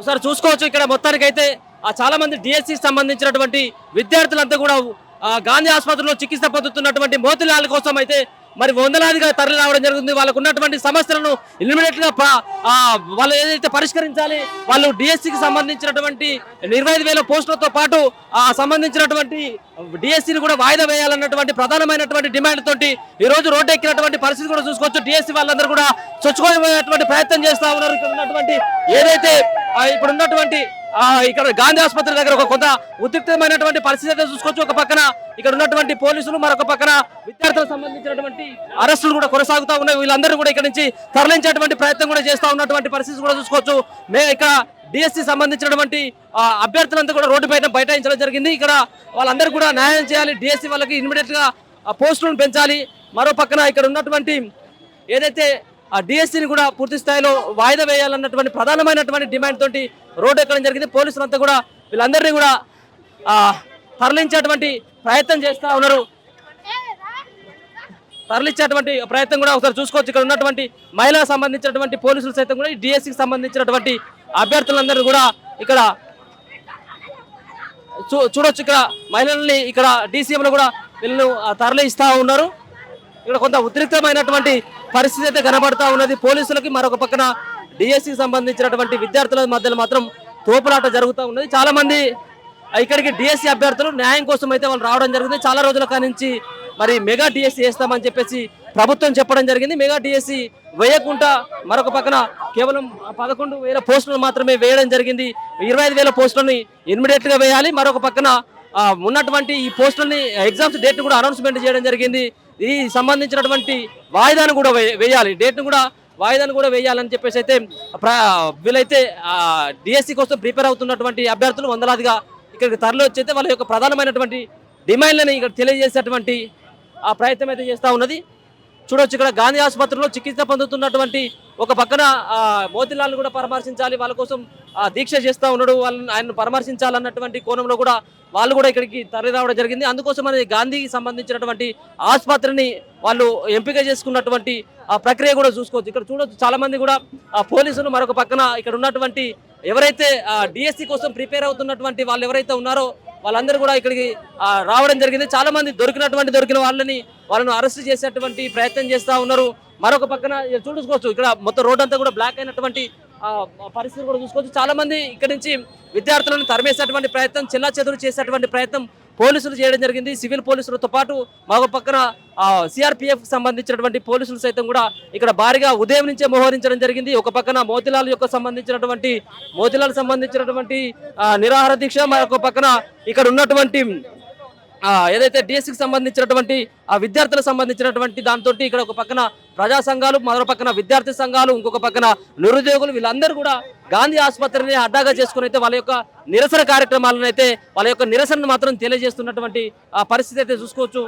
ఒకసారి చూసుకోవచ్చు ఇక్కడ మొత్తానికైతే చాలా మంది డిఎస్సికి సంబంధించినటువంటి విద్యార్థులంతా కూడా గాంధీ ఆసుపత్రిలో చికిత్స పొందుతున్నటువంటి మోతిలాల్ కోసం అయితే మరి వందలాదిగా తరలి రావడం జరుగుతుంది. వాళ్ళకు ఉన్నటువంటి సమస్యలను ఇమ్మీడియట్ గా వాళ్ళు ఏదైతే పరిష్కరించాలి, వాళ్ళు డిఎస్సికి సంబంధించినటువంటి 25,000 పోస్టులతో పాటు సంబంధించినటువంటి డిఎస్సిని కూడా వాయిదా వేయాలన్నటువంటి ప్రధానమైనటువంటి డిమాండ్ తోటి ఈ రోజు రోడ్డు ఎక్కినటువంటి పరిస్థితి కూడా చూసుకోవచ్చు. డిఎస్సి వాళ్ళందరూ కూడా చొచ్చుకోబోయేటువంటి ప్రయత్నం చేస్తా ఉన్నారు. ఇక్కడ ఉన్నటువంటి ఏదైతే ఇప్పుడు ఉన్నటువంటి ఇక్కడ గాంధీ ఆసుపత్రి దగ్గర ఒక కొంత ఉద్రిక్తమైనటువంటి పరిస్థితి అయితే చూసుకోవచ్చు. ఒక పక్కన ఇక్కడ ఉన్నటువంటి పోలీసులు, మరొక పక్కన విద్యార్థులకు సంబంధించినటువంటి అరెస్టులు కూడా కొనసాగుతూ ఉన్నాయి. వీళ్ళందరూ కూడా ఇక్కడ నుంచి తరలించేటువంటి ప్రయత్నం కూడా చేస్తూ ఉన్నటువంటి పరిస్థితి కూడా చూసుకోవచ్చు. ఇక్కడ డిఎస్సి సంబంధించినటువంటి అభ్యర్థులంతా కూడా రోడ్డు పైన బైఠాయించడం జరిగింది. ఇక్కడ వాళ్ళందరూ కూడా న్యాయం చేయాలి, డిఎస్సి వాళ్ళకి ఇమ్మీడియట్ గా పోస్టులను పెంచాలి. మరో పక్కన ఇక్కడ ఉన్నటువంటి ఏదైతే డిఎస్సిని కూడా పూర్తి స్థాయిలో వాయిదా వేయాలన్నటువంటి ప్రధానమైనటువంటి డిమాండ్ తోటి రోడ్డు ఎక్కడం జరిగింది. పోలీసులంతా కూడా వీళ్ళందరినీ కూడా తరలించేటువంటి ప్రయత్నం చేస్తూ ఉన్నారు. తరలించేటువంటి ప్రయత్నం కూడా ఒకసారి చూసుకోవచ్చు. ఇక్కడ ఉన్నటువంటి మహిళలకు సంబంధించినటువంటి పోలీసులు సైతం కూడా డిఎస్సికి సంబంధించినటువంటి అభ్యర్థులందరూ కూడా ఇక్కడ చూడొచ్చు. ఇక్కడ మహిళల్ని ఇక్కడ డీసీఎంలు కూడా వీళ్ళను తరలిస్తూ ఉన్నారు. ఇక్కడ కొంత ఉద్రిక్తమైనటువంటి పరిస్థితి అయితే కనబడతా ఉన్నది పోలీసులకి. మరొక పక్కన డిఎస్సికి సంబంధించినటువంటి విద్యార్థుల మధ్యలో మాత్రం తోపులాట జరుగుతూ ఉన్నది. చాలా మంది ఇక్కడికి డిఎస్సి అభ్యర్థులు న్యాయం కోసం అయితే వాళ్ళు రావడం జరిగింది. చాలా రోజుల కానించి మరి మెగా డిఎస్సి వేస్తామని చెప్పేసి ప్రభుత్వం చెప్పడం జరిగింది. మెగా డిఎస్సి వేయకుండా మరొక పక్కన కేవలం 11,000 పోస్టులు మాత్రమే వేయడం జరిగింది. 25,000 పోస్టులని ఇమ్మీడియట్ గా వేయాలి. మరొక పక్కన ఉన్నటువంటి ఈ పోస్టులని ఎగ్జామ్స్ డేట్ కూడా అనౌన్స్మెంట్ చేయడం జరిగింది. ఈ సంబంధించినటువంటి వాయిదాను కూడా వేయాలి, డేట్ను కూడా వాయిదాను కూడా వేయాలని చెప్పేసి అయితే వీళ్ళైతే డిఎస్సి కోసం ప్రిపేర్ అవుతున్నటువంటి అభ్యర్థులు వందలాదిగా ఇక్కడికి తరలి వచ్చి అయితే వాళ్ళ యొక్క ప్రధానమైనటువంటి డిమాండ్లని ఇక్కడ తెలియజేసేటువంటి ప్రయత్నం అయితే చేస్తూ ఉన్నది. చూడొచ్చు ఇక్కడ గాంధీ ఆసుపత్రిలో చికిత్స పొందుతున్నటువంటి ఒక పక్కన మోతిలాల్ కూడా పరామర్శించాలి, వాళ్ళ కోసం దీక్ష చేస్తూ ఉన్నాడు, వాళ్ళని ఆయన పరామర్శించాలన్నటువంటి కోణంలో కూడా వాళ్ళు కూడా ఇక్కడికి తరలి రావడం జరిగింది. అందుకోసం అనేది గాంధీకి సంబంధించినటువంటి ఆసుపత్రిని వాళ్ళు ఎంపిక చేసుకున్నటువంటి ప్రక్రియ కూడా చూసుకోవచ్చు. ఇక్కడ చూడొచ్చు చాలా మంది కూడా పోలీసులు, మరొక పక్కన ఇక్కడ ఉన్నటువంటి ఎవరైతే డిఎస్సి కోసం ప్రిపేర్ అవుతున్నటువంటి వాళ్ళు ఎవరైతే ఉన్నారో వాళ్ళందరూ కూడా ఇక్కడికి రావడం జరిగింది. చాలా మంది దొరికిన వాళ్ళను అరెస్ట్ చేసేటువంటి ప్రయత్నం చేస్తూ ఉన్నారు. మరొక పక్కన చూసుకోవచ్చు ఇక్కడ మొత్తం రోడ్ అంతా కూడా బ్లాక్ అయినటువంటి పరిస్థితి కూడా చూసుకోవచ్చు. చాలా మంది ఇక్కడ నుంచి విద్యార్థులను తరిమేసేటువంటి ప్రయత్నం, చెల్లాచెదురు చేసేటువంటి ప్రయత్నం పోలీసులు చేయడం జరిగింది. సివిల్ పోలీసులతో పాటు మరొక పక్కన సిఆర్పిఎఫ్ సంబంధించినటువంటి పోలీసులు సైతం కూడా ఇక్కడ భారీగా ఉదయం నుంచే మోహరించడం జరిగింది. ఒక పక్కన మోతిలాల్ సంబంధించినటువంటి నిరాహార దీక్ష, మరొక పక్కన ఇక్కడ ఉన్నటువంటి ఏదైతే డిఎస్సికి సంబంధించినటువంటి విద్యార్థులకు సంబంధించినటువంటి దాంతో ఇక్కడ ఒక పక్కన ప్రజా సంఘాలు, మరో పక్కన విద్యార్థి సంఘాలు, ఇంకొక పక్కన నిరుద్యోగులు వీళ్ళందరూ కూడా గాంధీ ఆసుపత్రిని అడ్డాగా చేసుకుని అయితే వాళ్ళ యొక్క నిరసన కార్యక్రమాలను అయితే వాళ్ళ యొక్క నిరసనను మాత్రం తెలియజేస్తున్నటువంటి పరిస్థితి అయితే చూసుకోవచ్చు.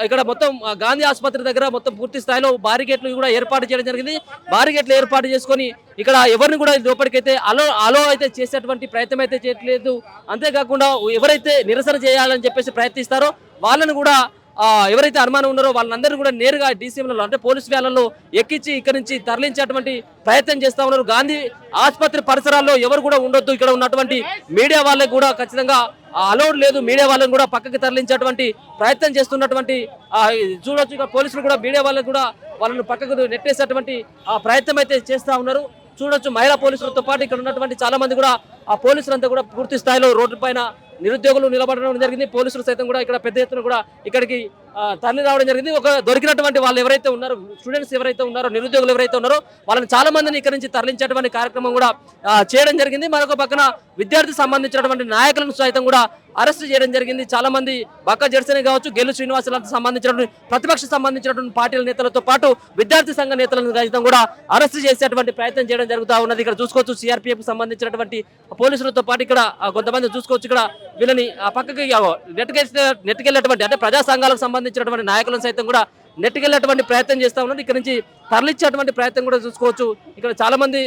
ఇక్కడ మొత్తం గాంధీ ఆసుపత్రి దగ్గర మొత్తం పూర్తి స్థాయిలో బారిగేట్లు కూడా ఏర్పాటు చేయడం జరిగింది. బారిగేట్లు ఏర్పాటు చేసుకొని ఇక్కడ ఎవరిని కూడా లోపలికైతే అలో అయితే చేసేటువంటి ప్రయత్నం అయితే చేయట్లేదు. అంతేకాకుండా ఎవరైతే నిరసన చేయాలని చెప్పేసి ప్రయత్నిస్తారో వాళ్ళను కూడా ఎవరైతే అనుమానం ఉన్నారో వాళ్ళందరూ కూడా నేరుగా డీసీఎంలలో అంటే పోలీస్ వ్యాన్లలో ఎక్కించి ఇక్కడ నుంచి తరలించేటువంటి ప్రయత్నం చేస్తా ఉన్నారు. గాంధీ ఆసుపత్రి పరిసరాల్లో ఎవరు కూడా ఉండొద్దు, ఇక్కడ ఉన్నటువంటి మీడియా వాళ్ళకి కూడా ఖచ్చితంగా అలౌడ్ లేదు, మీడియా వాళ్ళని కూడా పక్కకి తరలించేటువంటి ప్రయత్నం చేస్తున్నటువంటి చూడొచ్చు. ఇక్కడ పోలీసులు కూడా మీడియా వాళ్ళకి కూడా వాళ్ళని పక్కకు నెట్టేసేటువంటి ప్రయత్నం అయితే చేస్తూ ఉన్నారు. చూడొచ్చు మహిళా పోలీసులతో పాటు ఇక్కడ ఉన్నటువంటి చాలా మంది కూడా పోలీసులంతా కూడా పూర్తి స్థాయిలో రోడ్డు పైన నిరుద్యోగులు నిలబడడం జరిగింది. పోలీసులు సైతం కూడా ఇక్కడ పెద్ద ఎత్తున కూడా ఇక్కడికి తరలి రావడం జరిగింది. ఒక దొరికినటువంటి వాళ్ళు ఎవరైతే ఉన్నారో, స్టూడెంట్స్ ఎవరైతే ఉన్నారో, నిరుద్యోగులు ఎవరైతే ఉన్నారో వాళ్ళని చాలా మందిని ఇక్కడ నుంచి తరలించేటువంటి కార్యక్రమం కూడా చేయడం జరిగింది. మరొక పక్కన విద్యార్థి సంబంధించినటువంటి నాయకులను సైతం కూడా అరెస్ట్ చేయడం జరిగింది. చాలా మంది బక్క జెర్సనీ కావచ్చు, గెల్లు శ్రీనివాసులకు సంబంధించినటువంటి ప్రతిపక్ష సంబంధించినటువంటి పార్టీల నేతలతో పాటు విద్యార్థి సంఘ నేతలను సైతం కూడా అరెస్ట్ చేసేటువంటి ప్రయత్నం చేయడం జరుగుతూ ఉన్నది. ఇక్కడ చూసుకోవచ్చు సిఆర్పిఎఫ్ సంబంధించినటువంటి పోలీసులతో పాటు ఇక్కడ కొంతమంది చూసుకోవచ్చు. ఇక్కడ వీళ్ళని పక్కకి నెట్టుకెళ్ళేటువంటి అంటే ప్రజా సంఘాలకు సంబంధించినటువంటి నాయకులను సైతం కూడా నెట్టుకెళ్ళేటువంటి ప్రయత్నం చేస్తూ ఉన్నారు. ఇక్కడ నుంచి తరలించేటువంటి ప్రయత్నం కూడా చూసుకోవచ్చు. ఇక్కడ చాలా మంది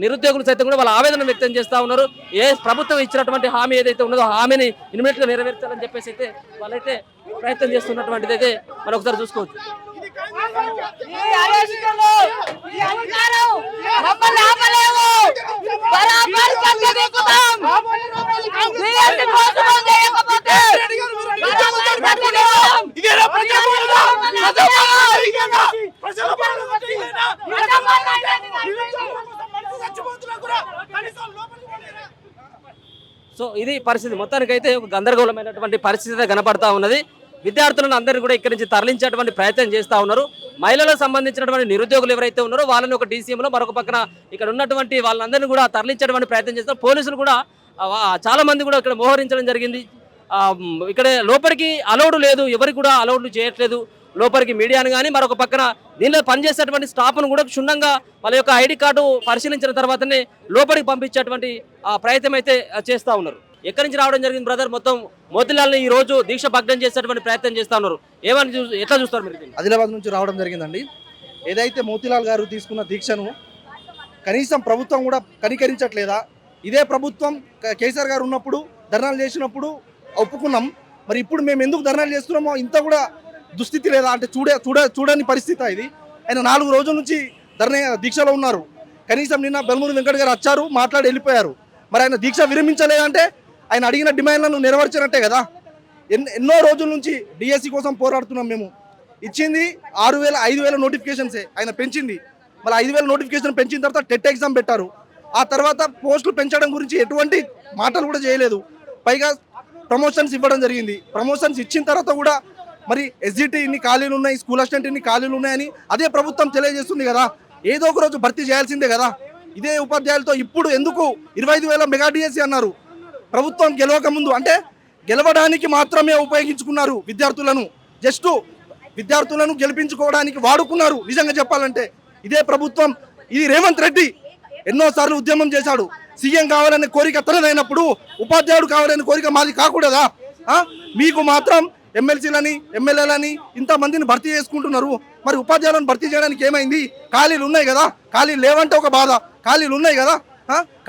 నిరుద్యోగులు సైతం కూడా వాళ్ళ ఆవేదన వ్యక్తం చేస్తూ ఉన్నారు. ప్రభుత్వం ఇచ్చినటువంటి హామీ ఏదైతే ఉన్నదో హామీని ఇమ్మీడియట్ గా నెరవేర్చాలని చెప్పేసి అయితే వాళ్ళైతే ప్రయత్నం చేస్తున్నటువంటిది అయితే మనం ఒకసారి చూసుకోవచ్చు. బరాబర్ కట్టదిక్కుతాం. వీళ్ళని మోసం చేయకపోతే బరాబర్ కట్టదిక్కుతాం. ఇదేనా ప్రజాపాలన? ప్రజల పాలన చచ్చిపోతున్నా కూడా కనీసం లోపలికి పోలేరా? సో ఇది పరిస్థితి. మొత్తానికైతే ఒక గందరగోళమైనటువంటి పరిస్థితి కనపడతా ఉన్నది. విద్యార్థులను అందరినీ కూడా ఇక్కడి నుంచి తరలించేటువంటి ప్రయత్నం చేస్తూ ఉన్నారు. మహిళలకు సంబంధించినటువంటి నిరుద్యోగులు ఎవరైతే ఉన్నారో వాళ్ళని ఒక డీసీఎంలో, మరొక పక్కన ఇక్కడ ఉన్నటువంటి వాళ్ళందరినీ కూడా తరలించేటువంటి ప్రయత్నం చేస్తారు. పోలీసులు కూడా చాలా మంది కూడా ఇక్కడ మోహరించడం జరిగింది. ఇక్కడ లోపలికి అలౌడ్ లేదు, ఎవరికి కూడా అలౌడ్ చేయట్లేదు లోపలికి మీడియాను కానీ. మరొక పక్కన దీనిలో పనిచేసేటువంటి స్టాఫ్ను కూడా క్షుణ్ణంగా వాళ్ళ యొక్క ఐడి కార్డు పరిశీలించిన తర్వాతనే లోపలికి పంపించేటువంటి ప్రయత్నం అయితే చేస్తూ ఉన్నారు. ఎక్కడి నుంచి రావడం జరిగింది బ్రదర్? మొత్తం మోతిలాల్ని ఈ రోజు దీక్ష భగ్నం చేసేటువంటి ప్రయత్నం చేస్తా ఉన్నారు. ఎట్లా చూస్తారు మీరు? ఆదిలాబాద్ నుంచి రావడం జరిగిందండి. ఏదైతే మోతిలాల్ గారు తీసుకున్న దీక్షను కనీసం ప్రభుత్వం కూడా కనికరించట్లేదా? ఇదే ప్రభుత్వం కేసీఆర్ గారు ఉన్నప్పుడు ధర్నాలు చేసినప్పుడు ఒప్పుకున్నాం. మరి ఇప్పుడు మేము ఎందుకు ధర్నాలు చేస్తున్నామో ఇంత కూడా దుస్థితి లేదా అంటే చూడని పరిస్థితి ఇది. ఆయన 4 రోజుల నుంచి దీక్షలో ఉన్నారు. కనీసం నిన్న బెల్మూరి వెంకట్ గారు వచ్చారు, మాట్లాడి వెళ్ళిపోయారు. మరి ఆయన దీక్ష విరమించలేదంటే ఆయన అడిగిన డిమాండ్లను నెరవేర్చినట్టే కదా. ఎన్నో రోజుల నుంచి డిఎస్సి కోసం పోరాడుతున్నాం మేము. ఇచ్చింది 5,000 నోటిఫికేషన్సే ఆయన పెంచింది. మళ్ళీ 5,000 నోటిఫికేషన్ పెంచిన తర్వాత టెట్ ఎగ్జామ్ పెట్టారు. ఆ తర్వాత పోస్టులు పెంచడం గురించి ఎటువంటి మాటలు కూడా చేయలేదు. పైగా ప్రమోషన్స్ ఇవ్వడం జరిగింది. ప్రమోషన్స్ ఇచ్చిన తర్వాత కూడా మరి ఎస్జిటి ఇన్ని ఖాళీలు ఉన్నాయి, స్కూల్ అసిస్టెంట్ ఇన్ని ఖాళీలు ఉన్నాయని అదే ప్రభుత్వం తెలియజేస్తుంది కదా. ఏదో ఒక రోజు భర్తీ చేయాల్సిందే కదా. ఇదే ఉపాధ్యాయులతో ఇప్పుడు ఎందుకు 25,000 మెగా డిఎస్సి అన్నారు? ప్రభుత్వం గెలవక ముందు అంటే గెలవడానికి మాత్రమే ఉపయోగించుకున్నారు విద్యార్థులను. జస్ట్ విద్యార్థులను గెలిపించుకోవడానికి వాడుకున్నారు. నిజంగా చెప్పాలంటే ఇదే ప్రభుత్వం. ఇది రేవంత్ రెడ్డి ఎన్నోసార్లు ఉద్యమం చేశాడు. సీఎం కావాలనే కోరిక తనదైనప్పుడు ఉపాధ్యాయుడు కావాలనే కోరిక మాది కాకూడదా? మీకు మాత్రం ఎమ్మెల్సీలని ఎమ్మెల్యేలని ఇంతమందిని భర్తీ చేసుకుంటున్నారు. మరి ఉపాధ్యాయులను భర్తీ చేయడానికి ఏమైంది? ఖాళీలు ఉన్నాయి కదా. ఖాళీలు లేవంటే ఒక బాధ. ఖాళీలు ఉన్నాయి కదా.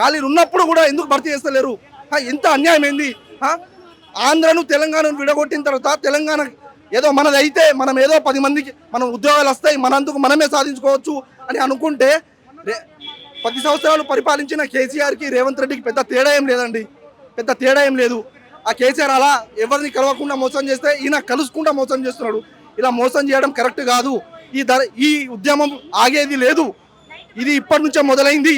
ఖాళీలు ఉన్నప్పుడు కూడా ఎందుకు భర్తీ చేస్తలేరు? ఎంత అన్యాయం ఏంది? ఆంధ్రను తెలంగాణను విడగొట్టిన తర్వాత తెలంగాణ ఏదో మనది అయితే మనం ఏదో 10 మందికి మనం ఉద్యోగాలు వస్తాయి, మనందుకు మనమే సాధించుకోవచ్చు అని అనుకుంటే 10 సంవత్సరాలు పరిపాలించిన కేసీఆర్కి రేవంత్ రెడ్డికి పెద్ద తేడా ఏం లేదండి. పెద్ద తేడా ఏం లేదు. ఆ కేసీఆర్ అలా ఎవరిని కలవకుండా మోసం చేస్తే ఈయన కలుసుకుంటా మోసం చేస్తున్నాడు. ఇలా మోసం చేయడం కరెక్ట్ కాదు. ఈ ఉద్యమం ఆగేది లేదు. ఇది ఇప్పటి నుంచే మొదలైంది.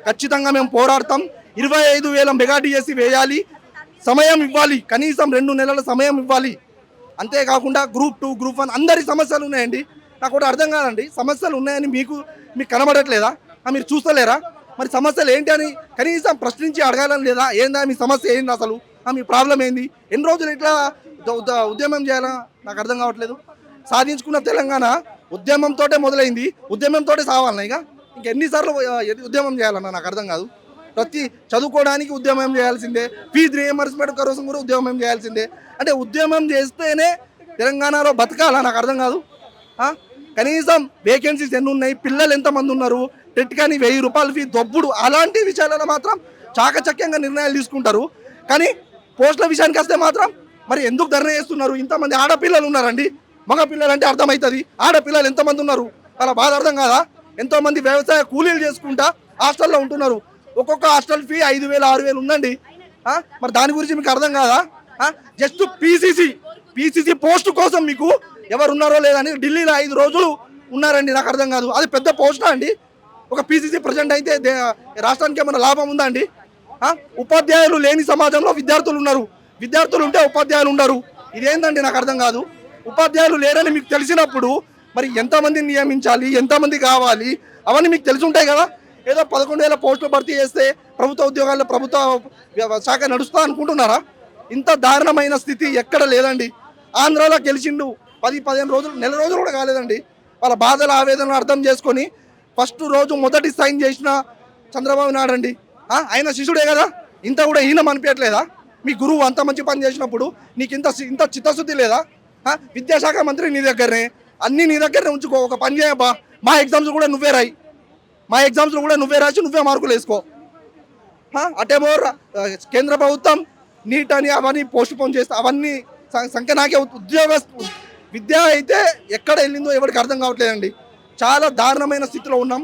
ఖచ్చితంగా మేము పోరాడతాం. 25,000 మెగా డిఎస్సి వేయాలి. సమయం ఇవ్వాలి. కనీసం 2 నెలల సమయం ఇవ్వాలి. అంతేకాకుండా గ్రూప్ 2, గ్రూప్ 1 అందరి సమస్యలు ఉన్నాయండి. నాకు కూడా అర్థం కాదండి. సమస్యలు ఉన్నాయని మీకు కనబడట్లేదా? మీరు చూస్తలేరా? మరి సమస్యలు ఏంటి అని కనీసం ప్రశ్నించి అడగాలని లేదా? ఏందా మీ సమస్య ఏంది అసలు? మీ ప్రాబ్లం ఏంది? ఎన్ని రోజులు ఇట్లా ఉద్యమం చేయాలా? నాకు అర్థం కావట్లేదు. సాధించుకున్న తెలంగాణ ఉద్యమంతో మొదలైంది. ఉద్యమంతో సావాలన్నా ఇక ఇంకెన్నిసార్లు ఉద్యమం చేయాలన్నా నాకు అర్థం కాదు. ప్రతి చదువుకోవడానికి ఉద్యమం చేయాల్సిందే. ఫీజు రియంబర్స్మెంట్ కోసం కూడా ఉద్యమం చేయాల్సిందే. అంటే ఉద్యమం చేస్తేనే తెలంగాణలో బతకాలా? నాకు అర్థం కాదు. కనీసం వేకెన్సీస్ ఎన్ని ఉన్నాయి, పిల్లలు ఎంతమంది ఉన్నారు, టెట్ కానీ 1000 రూపాయల ఫీ దొబ్బుడు, అలాంటి విషయాలలో మాత్రం చాకచక్యంగా నిర్ణయాలు తీసుకుంటారు. కానీ పోస్టుల విషయానికి వస్తే మాత్రం మరి ఎందుకు ధర్నా చేస్తున్నారు? ఇంతమంది ఆడపిల్లలు ఉన్నారండి. మగ పిల్లలు అంటే అర్థమవుతుంది. ఆడపిల్లలు ఎంతమంది ఉన్నారు? అలా బాధ అర్థం కాదా? ఎంతోమంది వ్యవసాయ కూలీలు చేసుకుంటా హాస్టల్లో ఉంటున్నారు. ఒక్కొక్క హాస్టల్ ఫీ 5,000, 6,000 ఉందండి. మరి దాని గురించి మీకు అర్థం కాదా? జస్ట్ పీసీసీ పోస్ట్ కోసం మీకు ఎవరు ఉన్నారో లేదని ఢిల్లీలో 5 రోజులు ఉన్నారండి. నాకు అర్థం కాదు. అది పెద్ద పోస్టా అండి? ఒక పీసీసీ ప్రెసిడెంట్ అయితే రాష్ట్రానికి ఏమైనా లాభం ఉందా అండి? ఉపాధ్యాయులు లేని సమాజంలో విద్యార్థులు ఉన్నారు. విద్యార్థులు ఉంటే ఉపాధ్యాయులు ఉండరు. ఇదేంటండి? నాకు అర్థం కాదు. ఉపాధ్యాయులు లేరని మీకు తెలిసినప్పుడు మరి ఎంతమందిని నియమించాలి, ఎంతమంది కావాలి, అవన్నీ మీకు తెలిసి ఉంటాయి కదా. ఏదో 11,000 పోస్టులు భర్తీ చేస్తే ప్రభుత్వ ఉద్యోగాల్లో ప్రభుత్వ శాఖ నడుస్తా అనుకుంటున్నారా? ఇంత దారుణమైన స్థితి ఎక్కడ లేదండి. ఆంధ్రాలో గెలిచిండు 10-15 రోజులు, నెల రోజులు కూడా కాలేదండి. వాళ్ళ బాధల ఆవేదనలు అర్థం చేసుకొని ఫస్ట్ రోజు మొదటి సైన్ చేసిన చంద్రబాబు నాయుడు అండి. ఆయన శిష్యుడే కదా. ఇంత కూడా ఈయన అనిపించట్లేదా? మీ గురువు అంత మంచి పని చేసినప్పుడు నీకు ఇంత చిత్తశుద్ధి లేదా? విద్యాశాఖ మంత్రి నీ దగ్గరనే, అన్నీ నీ దగ్గరనే ఉంచుకో. ఒక పని చేయబ్బా, మా ఎగ్జామ్స్ కూడా నువ్వే రాయి. మా ఎగ్జామ్స్లో కూడా నువ్వే రాసి నువ్వే మార్కులు వేసుకో. అటేమో కేంద్ర ప్రభుత్వం నీట్ అని అవన్నీ పోస్ట్ పోన్ చేస్తే అవన్నీ సంఖ్యనాకే విద్య అయితే ఎక్కడ వెళ్ళిందో ఎవరికి అర్థం కావట్లేదండి. చాలా దారుణమైన స్థితిలో ఉన్నాం.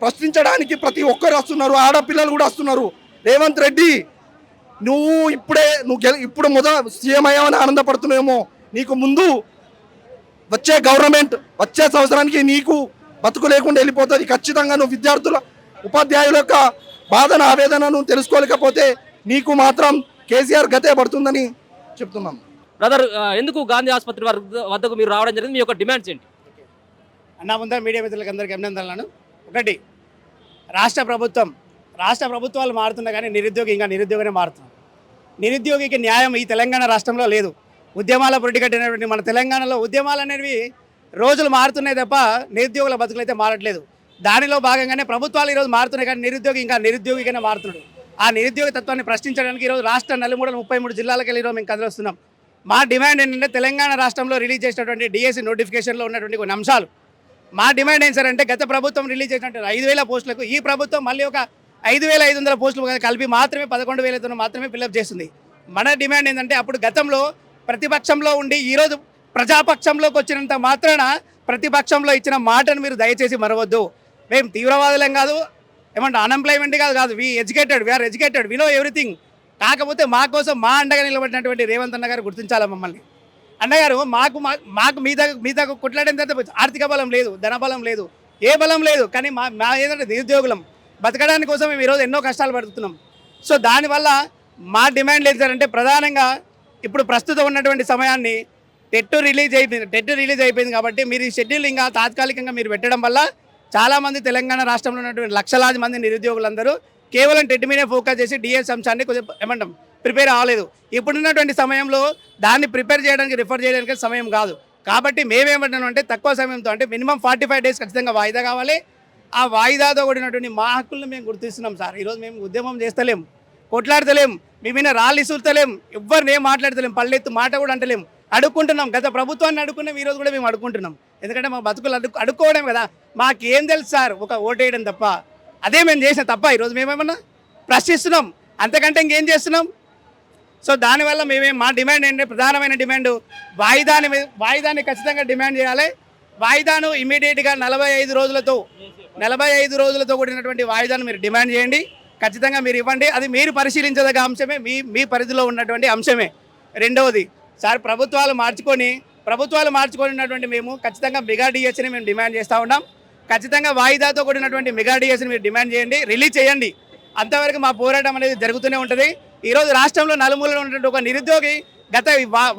ప్రశ్నించడానికి ప్రతి ఒక్కరు వస్తున్నారు, ఆడపిల్లలు కూడా వస్తున్నారు. రేవంత్ రెడ్డి నువ్వు ఇప్పుడు సీఎం అయ్యామని ఆనందపడుతున్నావేమో, నీకు ముందు వచ్చే గవర్నమెంట్ వచ్చే సంవత్సరానికి నీకు బతుకు లేకుండా వెళ్ళిపోతుంది. ఖచ్చితంగా నువ్వు విద్యార్థుల ఉపాధ్యాయుల యొక్క బాధన ఆవేదనను తెలుసుకోలేకపోతే నీకు మాత్రం కేసీఆర్ గతే పడుతుందని చెప్తున్నాం. బ్రదర్, ఎందుకు గాంధీ ఆసుపత్రి వద్దకు మీరు రావడం జరిగింది? మీ యొక్క డిమాండ్స్ ఏంటి? అన్న ముందర మీడియా మిత్రులకు అందరికీ అభినందనలను. ఒకటి, రాష్ట్ర ప్రభుత్వాలు మారుతున్నా కానీ నిరుద్యోగి ఇంకా నిరుద్యోగినే మారుతున్నాం. నిరుద్యోగికి న్యాయం ఈ తెలంగాణ రాష్ట్రంలో లేదు. ఉద్యమాల పొరటి కట్టినటువంటి మన తెలంగాణలో ఉద్యమాలు అనేవి రోజులు మారుతున్నాయి తప్ప నిరుద్యోగుల బతుకులు అయితే మారట్లేదు. దానిలో భాగంగానే ప్రభుత్వాలు ఈరోజు మారుతున్నాయి కానీ నిరుద్యోగి ఇంకా నిరుద్యోగిగానే మారుతున్నాడు. ఆ నిరుద్యోగ తత్వాన్ని ప్రశ్నించడానికి ఈరోజు రాష్ట్ర నలుమూలల 33 జిల్లాలకు వెళ్ళి ఈరోజు మేము కదిలిస్తున్నాం. మా డిమాండ్ ఏంటంటే తెలంగాణ రాష్ట్రంలో రిలీజ్ చేసినటువంటి డిఎస్సి నోటిఫికేషన్లో ఉన్నటువంటి కొన్ని అంశాలు. మా డిమాండ్ ఏం సార్ అంటే, గత ప్రభుత్వం రిలీజ్ చేసినటువంటి 5,000 పోస్టులకు ఈ ప్రభుత్వం మళ్ళీ ఒక 5,500 పోస్టులు కలిపి మాత్రమే 11,000తో మాత్రమే ఫిల్అప్ చేస్తుంది. మన డిమాండ్ ఏంటంటే, అప్పుడు గతంలో ప్రతిపక్షంలో ఉండి ఈరోజు ప్రజాపక్షంలోకి వచ్చినంత మాత్రాన ప్రతిపక్షంలో ఇచ్చిన మాటను మీరు దయచేసి మరవద్దు. మేము తీవ్రవాదులేం కాదు, ఏమంటే అన్ఎంప్లాయ్మెంట్ కాదు. We are educated, we know everything. కాకపోతే మా కోసం మా అండగా నిలబడినటువంటి రేవంత్ అన్న గారు గుర్తించాలి మమ్మల్ని. అన్నగారు మాకు మీద కొట్లాడిన తర్వాత ఆర్థిక బలం లేదు, ధన బలం లేదు, ఏ బలం లేదు. కానీ మా ఏంటంటే నిరుద్యోగులం బతకడానికి కోసం మేము ఈరోజు ఎన్నో కష్టాలు పడుతున్నాం. సో దానివల్ల మా డిమాండ్ లేదు సార్ అంటే, ప్రధానంగా ఇప్పుడు ప్రస్తుతం ఉన్నటువంటి సమయాన్ని టెట్ రిలీజ్ అయిపోయింది కాబట్టి మీరు ఈ షెడ్యూల్ ఇంకా తాత్కాలికంగా మీరు పెట్టడం వల్ల చాలామంది తెలంగాణ రాష్ట్రంలో ఉన్నటువంటి లక్షలాది మంది నిరుద్యోగులందరూ కేవలం టెట్ మీదే ఫోకస్ చేసి డిఎస్ అంశాన్ని కొంచెం ఏమంటాం ప్రిపేర్ అవ్వలేదు. ఇప్పుడున్నటువంటి సమయంలో దాన్ని ప్రిపేర్ చేయడానికి రిఫర్ చేయడానికి సమయం కాదు. కాబట్టి మేమేమంటున్నాం అంటే, తక్కువ సమయంతో అంటే మినిమం 45 డేస్ ఖచ్చితంగా వాయిదా కావాలి. ఆ వాయిదాతో కూడినటువంటి మా హక్కులను మేము గుర్తిస్తున్నాం సార్. ఈరోజు మేము ఉద్యమం చేస్తలేం, కొట్లాడతలేం, మేము మీద రాళ్ళు ఇసులుతలేం, ఎవరిని ఏం మాట్లాడతలేం, పల్లెత్తు మాట కూడా అంటలేం, అడుక్కుంటున్నాం. గత ప్రభుత్వాన్ని అడుక్కున్నాం, ఈరోజు కూడా మేము అడుక్కుంటున్నాం. ఎందుకంటే మా బతుకులు అడుక్కోవడం కదా. మాకేం తెలుసు సార్, ఒక ఓటేయడం తప్ప. అదే మేము చేసిన తప్ప ఈరోజు మేమేమన్నా ప్రశ్నిస్తున్నాం, అంతకంటే ఇంకేం చేస్తున్నాం? సో దానివల్ల మా డిమాండ్ ఏంటంటే, ప్రధానమైన డిమాండ్ వాయిదాన్ని ఖచ్చితంగా డిమాండ్ చేయాలి. వాయిదాను ఇమీడియట్గా 45 రోజులతో కూడినటువంటి వాయిదాను మీరు డిమాండ్ చేయండి. ఖచ్చితంగా మీరు ఇవ్వండి. అది మీరు పరిశీలించదగ్గ అంశమే, మీ పరిధిలో ఉన్నటువంటి అంశమే. రెండవది సార్, ప్రభుత్వాలు మార్చుకున్నటువంటి మేము ఖచ్చితంగా మెగా డిఎస్సిని మేము డిమాండ్ చేస్తూ ఉన్నాం. ఖచ్చితంగా వాయిదాతో కూడినటువంటి మెగా డిఎస్సిని మీరు డిమాండ్ చేయండి, రిలీజ్ చేయండి. అంతవరకు మా పోరాటం అనేది జరుగుతూనే ఉంటుంది. ఈరోజు రాష్ట్రంలో నలుమూలలో ఉన్నటువంటి ఒక నిరుద్యోగి గత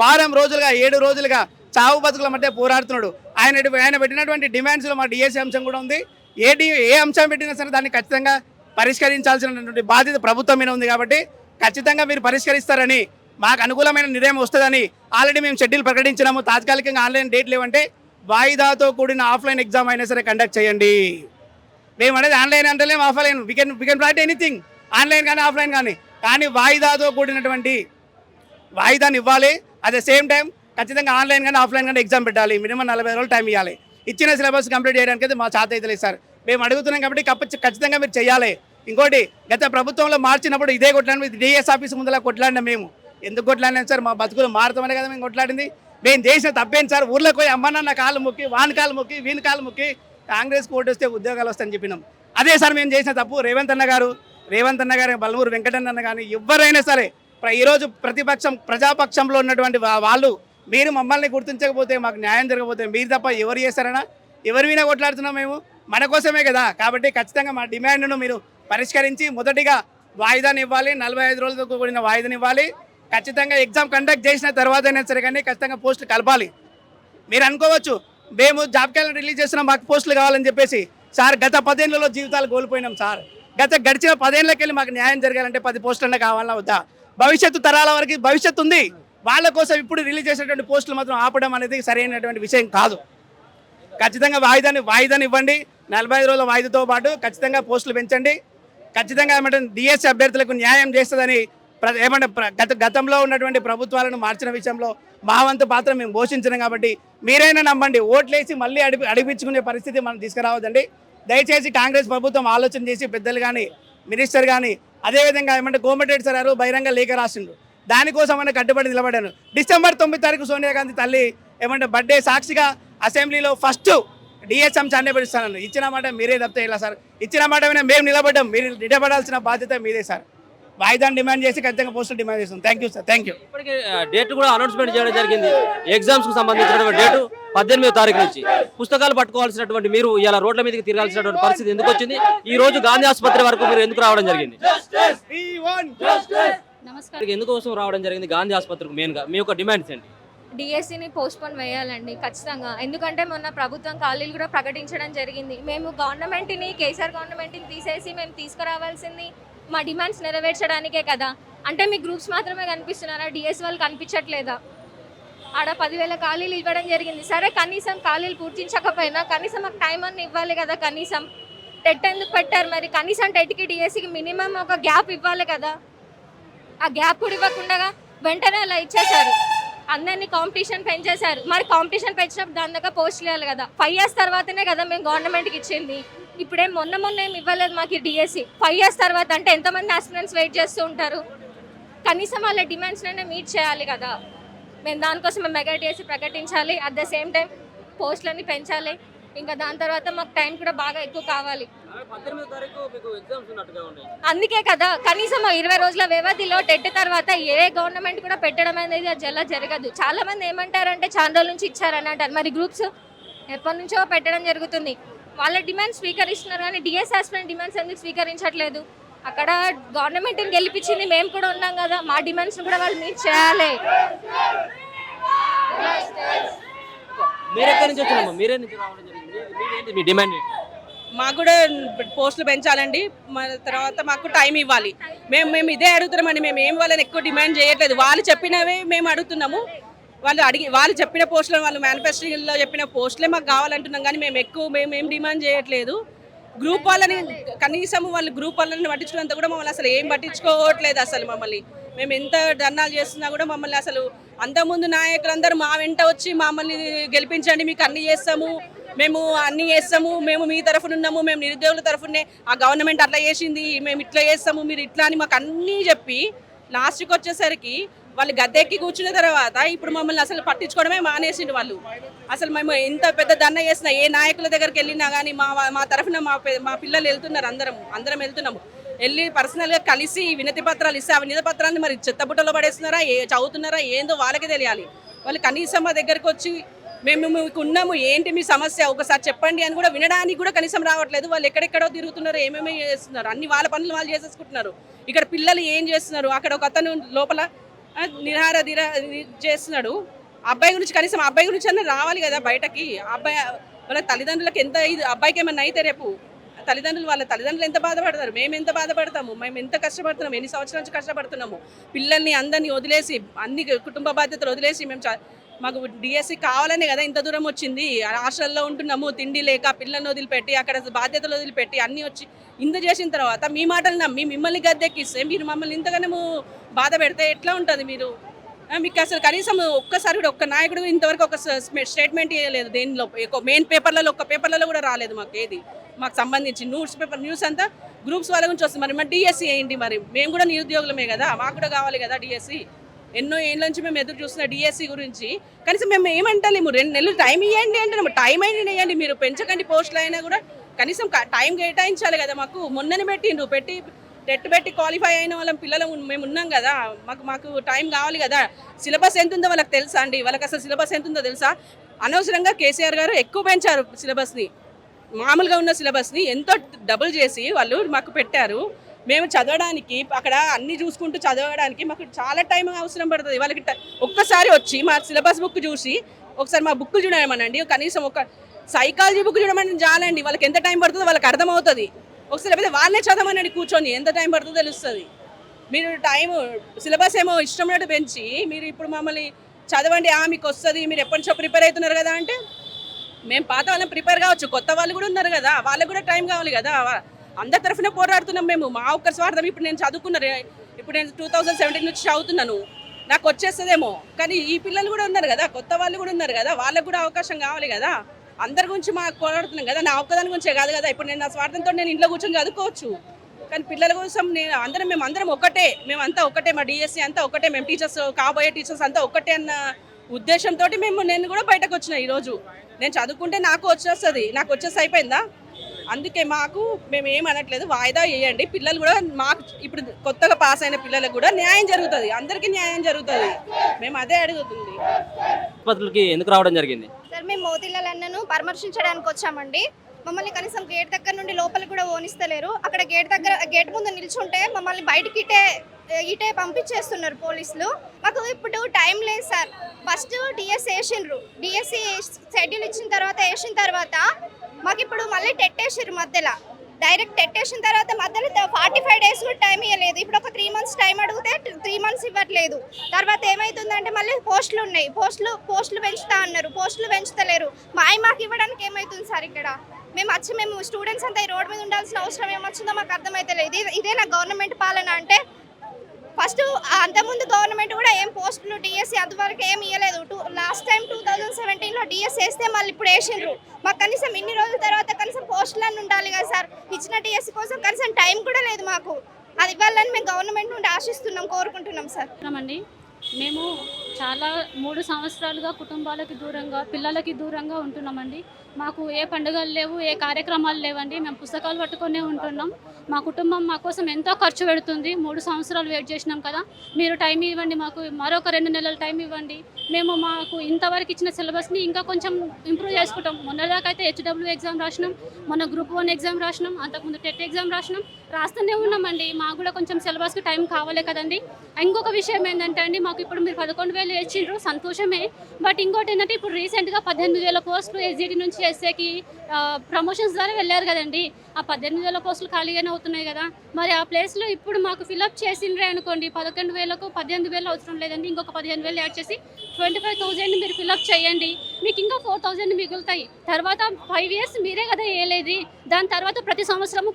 వారం రోజులుగా 7 రోజులుగా చావు బతుకుల మధ్య పోరాడుతున్నాడు. ఆయన పెట్టినటువంటి డిమాండ్స్లో మా డిఎస్సి అంశం కూడా ఉంది. ఏ అంశం పెట్టినా సరే దాన్ని ఖచ్చితంగా పరిష్కరించాల్సినటువంటి బాధ్యత ప్రభుత్వం మీద ఉంది. కాబట్టి ఖచ్చితంగా మీరు పరిష్కరిస్తారని, మాకు అనుకూలమైన నిర్ణయం వస్తుందని ఆల్రెడీ మేము షెడ్యూల్ ప్రకటించినాము. తాత్కాలికంగా ఆన్లైన్ డేట్ లేవంటే వాయిదాతో కూడిన ఆఫ్లైన్ ఎగ్జామ్ అయినా సరే కండక్ట్ చేయండి. మేము అనేది ఆన్లైన్ అంటలేము, offline, we can write anything, online కానీ ఆఫ్లైన్ కానీ వాయిదాతో కూడినటువంటి వాయిదాన్ని ఇవ్వాలి. అట్ ద సేమ్ టైం ఖచ్చితంగా ఆన్లైన్ కానీ ఆఫ్లైన్ కానీ ఎగ్జామ్ పెట్టాలి. మినిమం 40 రోజులు టైం ఇవ్వాలి. ఇచ్చిన సిలబస్ కంప్లీట్ చేయడానికి అయితే మా చేత అయితే లేదు సార్. మేము అడుగుతున్నాం కాబట్టి ఖచ్చితంగా మీరు చేయాలి. ఇంకోటి, గత ప్రభుత్వంలో మార్చినప్పుడు ఇదే కొట్లాడిన డిఎస్ ఆఫీస్ ముందర కొట్లాడినాం. మేము ఎందుకు కొట్లాడినాం సార్? మా బతుకులు మారుతామనే కదా మేము కొట్లాడింది. మేము చేసిన తప్పేం సార్? ఊర్లోకి పోయి అమ్మన్న కాళ్ళు మొక్కి, వాని కాళ్ళు మొక్కి, వీని కాళ్ళు మొక్కి కాంగ్రెస్ ఓటు వస్తే ఉద్యోగాలు వస్తాయని చెప్పినాం. అదే సార్ మేము చేసిన తప్పు. రేవంత్ అన్న గారు, బల్మూరు వెంకటన్న కానీ ఎవరైనా సరే ఈరోజు ప్రజాపక్షంలో ఉన్నటువంటి వాళ్ళు, మీరు మమ్మల్ని గుర్తించకపోతే, మాకు న్యాయం జరగకపోతే మీరు తప్ప ఎవరు చేస్తారన్నా? ఎవరి మీద కొట్లాడుతున్నాం? మేము మన కోసమే కదా. కాబట్టి ఖచ్చితంగా మా డిమాండ్ను మీరు పరిష్కరించి మొదటిగా వాయిదాని ఇవ్వాలి, 45 రోజులతో కూడిన వాయిదాని ఇవ్వాలి. ఖచ్చితంగా ఎగ్జామ్ కండక్ట్ చేసిన తర్వాత అయినా సరే కానీ ఖచ్చితంగా పోస్టులు కలపాలి. మీరు అనుకోవచ్చు, మేము జాబ్ క్యాలెండర్ రిలీజ్ చేస్తున్నాం, మాకు పోస్టులు కావాలని చెప్పేసి. సార్, గత 10 ఏళ్లలో జీవితాలు కోల్పోయినాం సార్. గడిచిన 10 ఏళ్ళకెళ్ళి మాకు న్యాయం జరగాలంటే 10 పోస్టులన్నా కావాలన్నా వద్దా? భవిష్యత్తు తరాల వరకు భవిష్యత్తు ఉంది. వాళ్ళ కోసం ఇప్పుడు రిలీజ్ చేసినటువంటి పోస్టులు మాత్రం ఆపడం అనేది సరైనటువంటి విషయం కాదు. ఖచ్చితంగా వాయిదాని ఇవ్వండి. 45 రోజుల వాయిదాతో పాటు ఖచ్చితంగా పోస్టులు పెంచండి. ఖచ్చితంగా ఏమంటే డిఎస్సి అభ్యర్థులకు న్యాయం చేస్తుందని గతంలో ఉన్నటువంటి ప్రభుత్వాలను మార్చిన విషయంలో మా వంతు పాత్ర మేము పోషించినాం. కాబట్టి మీరైనా నమ్మండి, ఓట్లేసి మళ్ళీ అడిపించుకునే పరిస్థితి మనం తీసుకురావద్దండి. దయచేసి కాంగ్రెస్ ప్రభుత్వం ఆలోచన చేసి పెద్దలు కానీ, మినిస్టర్ కానీ, అదేవిధంగా ఏమంటే కోమటిరెడ్డి సార్ బహిరంగ లేఖ రాసిండ్రు. దానికోసం అన్న కట్టుబడి నిలబడాను. డిసెంబర్ 9 తారీఖు సోనియా గాంధీ తల్లి ఏమంటే బర్త్డే సాక్షిగా అసెంబ్లీలో ఫస్ట్ డిఎస్ అంశాన్ని పిలుస్తాను. ఇచ్చిన మాట మీరే తప్పితే ఇలా సార్, ఇచ్చిన మాట మీద మేము నిలబడ్డాం, మీరు నిలబడాల్సిన బాధ్యత మీదే సార్. వాయిదాన్ని డిమాండ్ చేసి ఖచ్చితంగా పోస్టులు డిమాండ్ చేస్తాం. Thank you sir, thank you. ఇప్పటికే డేట్ కూడా అనౌన్స్మెంట్ చేయడం జరిగింది. ఎగ్జామ్స్ కు సంబంధించినటువంటి డేటు 18వ తారీఖు నుంచి. పుస్తకాలు పట్టుకోవాల్సినటువంటి మీరు ఇలా రోడ్ల మీదకి తిరగాల్సినటువంటి పరిస్థితి ఎందుకు వచ్చింది? ఈ రోజు గాంధీ ఆసుపత్రి వరకు మీరు ఎందుకు రావడం జరిగింది? నమస్కారం. ఎందుకోసం రావడం జరిగింది గాంధీ ఆసుపత్రికి? మెయిన్ గా మీ యొక్క డిమాండ్స్ ఏంటి? డిఎస్సిని పోస్ట్పోన్ వేయాలండి ఖచ్చితంగా. ఎందుకంటే మొన్న ప్రభుత్వం ఖాళీలు కూడా ప్రకటించడం జరిగింది. మేము గవర్నమెంట్ని, కేసీఆర్ గవర్నమెంట్ని తీసేసి మేము తీసుకురావాల్సింది మా డిమాండ్స్ నెరవేర్చడానికే కదా. అంటే మీ గ్రూప్స్ మాత్రమే కనిపిస్తున్నారా? డిఎస్ వాళ్ళు కనిపించట్లేదా? ఆడ 10,000 ఖాళీలు ఇవ్వడం జరిగింది. సరే కనీసం ఖాళీలు పూర్తించకపోయినా కనీసం మాకు టైం అన్న ఇవ్వాలి కదా. కనీసం టెట్ ఎందుకు పెట్టారు మరి? కనీసం టెట్కి డిఎస్సికి మినిమం ఒక గ్యాప్ ఇవ్వాలి కదా. ఆ గ్యాప్ కూడా ఇవ్వకుండా వెంటనే అలా ఇచ్చేశారు. అందరినీ కాంపిటీషన్ పెంచేశారు. మరి కాంపిటీషన్ పెంచినప్పుడు దాని దగ్గర పోస్టులు ఇవ్వాలి కదా. 5 years తర్వాతనే కదా మేము గవర్నమెంట్కి ఇచ్చింది. ఇప్పుడేం మొన్న ఏం ఇవ్వలేదు మాకు డిఎస్సి. 5 years తర్వాత అంటే ఎంతమంది ఆస్పిరెంట్స్ వెయిట్ చేస్తూ ఉంటారు? కనీసం వాళ్ళ డిమాండ్స్నైనా మీట్ చేయాలి కదా. మేము దానికోసం మెగా డిఎస్సి ప్రకటించాలి. అట్ ద సేమ్ టైం పోస్టులన్నీ పెంచాలి. ఇంకా దాని తర్వాత మాకు టైం కూడా బాగా ఎక్కువ కావాలి. 18వ తారీఖు మీకు ఎగ్జామ్స్ ఉన్నట్టుగా ఉన్నాయి. అందుకే కదా కనీసం 20 రోజుల వ్యవధిలో టెట్ తర్వాత ఏ గవర్నమెంట్ కూడా పెట్టడం అనేది అది ఎలా జరగదు. చాలా మంది ఏమంటారంటే చాలా రోజుల నుంచి ఇచ్చారని అంటారు. మరి గ్రూప్స్ ఎప్పటి నుంచో పెట్టడం జరుగుతుంది. వాళ్ళ డిమాండ్స్ స్వీకరిస్తున్నారు కానీ డిఎస్ ఆస్పిరెంట్ డిమాండ్స్ ఎందుకు స్వీకరించట్లేదు? అక్కడ గవర్నమెంట్ని గెలిపించింది మేము కూడా ఉన్నాం కదా. మా డిమాండ్స్ కూడా వాళ్ళు మీట్ చేయాలి. మీరు ఎక్కడి నుంచి వచ్చినామా? మీరే నుంచి రావడం జరిగింది. మీరేంటి మీ డిమాండ్ ఏంటి? మాకు కూడా పోస్టులు పెంచాలండి. తర్వాత మాకు టైం ఇవ్వాలి. మేము ఇదే అడుగుతున్నామండి. మేము ఏం వాళ్ళని ఎక్కువ డిమాండ్ చేయట్లేదు. వాళ్ళు చెప్పినవే మేము అడుగుతున్నాము. వాళ్ళు చెప్పిన పోస్టులు, వాళ్ళు మేనిఫెస్టోలో చెప్పిన పోస్టులే మాకు కావాలంటున్నాం. కానీ మేము ఏం డిమాండ్ చేయట్లేదు. గ్రూప్ వాళ్ళని కనీసం వాళ్ళు గ్రూప్ వాళ్ళని పట్టించుకున్నంత కూడా మమ్మల్ని అసలు ఏం పట్టించుకోవట్లేదు. అసలు మమ్మల్ని మేము ఎంత ధర్నాలు చేస్తున్నా కూడా మమ్మల్ని అసలు అంతకుముందు నాయకులందరూ మా వెంట వచ్చి మమ్మల్ని గెలిపించండి, మీకు అన్ని చేస్తాము, మేము అన్నీ చేస్తాము, మేము మీ తరఫున ఉన్నాము, మేము నిరుద్యోగుల తరఫునే, ఆ గవర్నమెంట్ అట్లా చేసింది, మేము ఇట్లా చేస్తాము, మీరు ఇట్లా అని మాకు అన్నీ చెప్పి లాస్ట్కి వచ్చేసరికి వాళ్ళు గద్దెక్కి కూర్చున్న తర్వాత ఇప్పుడు మమ్మల్ని అసలు పట్టించుకోవడమే మానేసిండు వాళ్ళు. అసలు మేము ఎంత పెద్ద దండ చేసినా ఏ నాయకుల దగ్గరికి వెళ్ళినా కానీ మా తరఫున మా పిల్లలు వెళ్తున్నారు. అందరం వెళ్తున్నాము. వెళ్ళి పర్సనల్గా కలిసి వినతి పత్రాలు ఇస్తే ఆ వినతి పత్రాన్ని మరి చెత్తబుట్టలో పడేస్తున్నారా, చదువుతున్నారా ఏందో వాళ్ళకే తెలియాలి. వాళ్ళు కనీసం మా దగ్గరకు వచ్చి మేము మీకు ఉన్నాము, ఏంటి మీ సమస్య ఒకసారి చెప్పండి అని కూడా వినడానికి కూడా కనీసం రావట్లేదు. వాళ్ళు ఎక్కడెక్కడో తిరుగుతున్నారు, ఏమేమి చేస్తున్నారు, అన్ని వాళ్ళ పనులు వాళ్ళు చేసేసుకుంటున్నారు. ఇక్కడ పిల్లలు ఏం చేస్తున్నారు? అక్కడ ఒక అతను లోపల నిరాహార చేస్తున్నాడు. అబ్బాయి గురించి కనీసం అబ్బాయి గురించి అన్న రావాలి కదా బయటకి. అబ్బాయి వాళ్ళ తల్లిదండ్రులకు ఎంత ఇది, అబ్బాయికి ఏమన్నా అయితే రేపు వాళ్ళ తల్లిదండ్రులు ఎంత బాధపడతారు, మేము ఎంత బాధపడతాము, మేము ఎంత కష్టపడుతున్నాము, ఎన్ని సంవత్సరాల నుంచి కష్టపడుతున్నాము. పిల్లల్ని అందరినీ వదిలేసి అన్ని కుటుంబ బాధ్యతలు వదిలేసి మాకు డిఎస్సి కావాలనే కదా ఇంత దూరం వచ్చింది. హాస్టల్లో ఉంటున్నాము, తిండి లేక పిల్లల్ని వదిలిపెట్టి అక్కడ బాధ్యతలు వదిలిపెట్టి అన్నీ వచ్చి ఇంత చేసిన తర్వాత మీ మాటలు నమ్మి మిమ్మల్ని గద్దెక్కిస్తే మీరు మమ్మల్ని ఇంతగానో బాధ పెడితే ఎట్లా ఉంటుంది? మీకు అసలు కనీసం ఒక్కసారి కూడా ఒక్క నాయకుడు ఇంతవరకు ఒక స్టేట్మెంట్ ఇవ్వలేదు. దేనిలో మెయిన్ పేపర్లలో ఒక్క పేపర్లలో కూడా రాలేదు మాకు ఏది. మాకు సంబంధించి న్యూస్ అంతా గ్రూప్స్ వాళ్ళ గురించి వస్తుంది. మరి డిఎస్సి ఏంటి? మరి మేము కూడా నిరుద్యోగులమే కదా, మాకు కూడా కావాలి కదా డిఎస్సి. ఎన్నో ఏళ్ళ నుంచి మేము ఎదురు చూస్తున్న డిఎస్సి గురించి. కనీసం మేము ఏమంటలేము, 2 నెలలు టైం ఇవ్వండి అంటున్నాము. టైం అయినా ఇవ్వండి, మీరు పెంచకండి పోస్టులు అయినా కూడా కనీసం టైం కేటాయించాలి కదా. మొన్ననే పెట్టి టెట్ పెట్టి క్వాలిఫై అయిన వాళ్ళ పిల్లలు మేము ఉన్నాం కదా. మాకు టైం కావాలి కదా. సిలబస్ ఎంత ఉందో వాళ్ళకి తెలుసా అండి? వాళ్ళకి అసలు సిలబస్ ఎంత ఉందో తెలుసా? అనవసరంగా కేసీఆర్ గారు ఎక్కువ పెంచారు సిలబస్ని. మామూలుగా ఉన్న సిలబస్ని ఎంతో డబుల్ చేసి వాళ్ళు మాకు పెట్టారు. మేము చదవడానికి అక్కడ అన్నీ చూసుకుంటూ చదవడానికి మాకు చాలా టైం అవసరం పడుతుంది. వాళ్ళకి ఒక్కసారి వచ్చి మా సిలబస్ బుక్ చూసి ఒకసారి మా బుక్కులు చూడమనండి. కనీసం ఒక సైకాలజీ బుక్ చూడమని చాలండి. వాళ్ళకి ఎంత టైం పడుతుందో వాళ్ళకి అర్థమవుతుంది. ఒకసారి లేకపోతే వాళ్ళే చదవమనండి, కూర్చొని ఎంత టైం పడుతుందో తెలుస్తుంది. మీరు సిలబస్ ఏమో ఇష్టం ఉన్నట్టు పెంచి మీరు ఇప్పుడు మమ్మల్ని చదవండి, మీకు వస్తుంది, మీరు ఎప్పటి నుంచో ప్రిపేర్ అవుతున్నారు కదా అంటే మేము పాత వాళ్ళని ప్రిపేర్ కావచ్చు, కొత్త వాళ్ళు కూడా ఉన్నారు కదా, వాళ్ళకు కూడా టైం కావాలి కదా. అందరి తరఫున పోరాడుతున్నాం మేము. మా ఒక్కరి స్వార్థం ఇప్పుడు నేను చదువుకున్నాను, ఇప్పుడు నేను 2017 నుంచి చదువుతున్నాను, నాకు వచ్చేస్తుందేమో. కానీ ఈ పిల్లలు కూడా ఉన్నారు కదా, కొత్త వాళ్ళు కూడా ఉన్నారు కదా, వాళ్ళకు కూడా అవకాశం కావాలి కదా. అందరి గురించి మాకు పోరాడుతున్నాం కదా, నా ఒక్కదాని గురించే కాదు కదా. ఇప్పుడు నేను నా స్వార్థంతో నేను ఇంట్లో కూర్చొని చదువుకోవచ్చు, కానీ పిల్లల కోసం మేమందరం ఒకటే, మేమంతా ఒకటే, మా డిఎస్సి అంతా ఒకటే, మేము టీచర్స్ కాబోయే టీచర్స్ అంతా ఒకటే అన్న ఉద్దేశంతో నేను కూడా బయటకు వచ్చిన ఈరోజు. నేను చదువుకుంటే నాకు వచ్చేసి అయిపోయిందా? అందుకే మేము ఏం అనట్లేదు, వాయిదా వేయండి. పిల్లలు కూడా మాకు ఇప్పుడు కొత్తగా పాస్ అయిన పిల్లలకు కూడా న్యాయం జరుగుతుంది, అందరికీ న్యాయం జరుగుతుంది. మేము అదే అడుగుతుంది. ఆసుపత్రికి ఎందుకు రావడం జరిగింది? సార్ మేము మోతీలాల్ అన్నను పరామర్శించడానికి వచ్చామండి. మమ్మల్ని కనీసం గేట్ దగ్గర నుండి లోపలికి కూడా ఓనిస్తలేరు. అక్కడ గేట్ ముందు నిల్చుంటే మమ్మల్ని బయటికి ఇటే పంపించేస్తున్నారు పోలీసులు. మాకు ఇప్పుడు టైం లేదు సార్. ఫస్ట్ డిఎస్ వేసిండ్రు, డిఎస్సి షెడ్యూల్ ఇచ్చిన తర్వాత మాకు ఇప్పుడు మళ్ళీ టెట్ వేసిర్రు మధ్యలో. డైరెక్ట్ టెట్ వేసిన తర్వాత మధ్యలో 45 days కూడా టైం ఇవ్వలేదు. ఇప్పుడు ఒక 3 months టైం అడిగితే 3 months ఇవ్వట్లేదు. తర్వాత ఏమవుతుందంటే మళ్ళీ పోస్టులు ఉన్నాయి, పోస్టులు పెంచుతా అన్నారు, పోస్టులు పెంచుతలేరు. మాకు ఇవ్వడానికి ఏమవుతుంది సార్? ఇక్కడ మేము స్టూడెంట్స్ అంతా ఈ రోడ్ మీద ఉండాల్సిన అవసరం ఏమొచ్చిందో మాకు అర్థమైతలేదు. ఇదే నా గవర్నమెంట్ పాలన అంటే? ఫస్ట్ అంతకుముందు గవర్నమెంట్ కూడా ఏం పోస్టులు డిఎస్సి అంతవరకు ఏమి ఇవ్వలేదు. లాస్ట్ టైం 2017లో డిఎస్ వేస్తే మళ్ళీ ఇప్పుడు వేసిండ్రు. మాకు కనీసం ఇన్ని రోజుల తర్వాత కనీసం పోస్టులన్నీ ఉండాలి కదా సార్. ఇచ్చిన డిఎస్సి కోసం కనీసం టైం కూడా లేదు మాకు. అది ఇవ్వాలని మేము గవర్నమెంట్ నుండి ఆశిస్తున్నాం, కోరుకుంటున్నాం సార్. అండి మేము చాలా 3 సంవత్సరాలుగా కుటుంబాలకి దూరంగా, పిల్లలకి దూరంగా ఉంటున్నామండి. మాకు ఏ పండుగలు లేవు, ఏ కార్యక్రమాలు లేవండి. మేము పుస్తకాలు పట్టుకొనే ఉంటున్నాం. మా కుటుంబం మా కోసం ఎంతో ఖర్చు పెడుతుంది. 3 సంవత్సరాలు వెయిట్ చేసినాం కదా, మీరు టైం ఇవ్వండి, మాకు మరొక 2 నెలలు టైం ఇవ్వండి. మాకు ఇంతవరకు ఇచ్చిన సిలబస్ని ఇంకా కొంచెం ఇంప్రూవ్ చేసుకుంటాం. మొన్నదాకా అయితే HW ఎగ్జామ్ రాసినాం, మొన్న Group 1 ఎగ్జామ్ రాసినాం, అంతకుముందు టెట్ ఎగ్జామ్ రాసినాం, రాస్తూనే ఉన్నామండి. మాకు కూడా కొంచెం సిలబస్కి టైం కావాలి కదండి. ఇంకొక విషయం ఏంటంటే అండి, మాకు ఇప్పుడు మీరు 11,000 ఇచ్చిండ్రు, సంతోషమే. బట్ ఇంకోటి ఏంటంటే ఇప్పుడు రీసెంట్గా 18,000 పోస్టులు SGT నుంచి ఎస్ఏకి ప్రమోషన్స్ ద్వారా వెళ్ళారు కదండి. ఆ 18,000 పోస్టులు ఖాళీగానే అవుతున్నాయి కదా. మరి ఆ ప్లేస్లో ఇప్పుడు మాకు ఫిలప్ చేసిండ్రే అనుకోండి, 11,000కు 18,000 అవసరం లేదండి, ఇంకొక 15,000 యాడ్ చేసి 25,000 మీరు ఫిలప్ చేయండి. మీకు ఇంకా 4,000 మిగులుతాయి. తర్వాత 5 years మీరే కదా వేయలేదు. దాని తర్వాత ప్రతి సంవత్సరము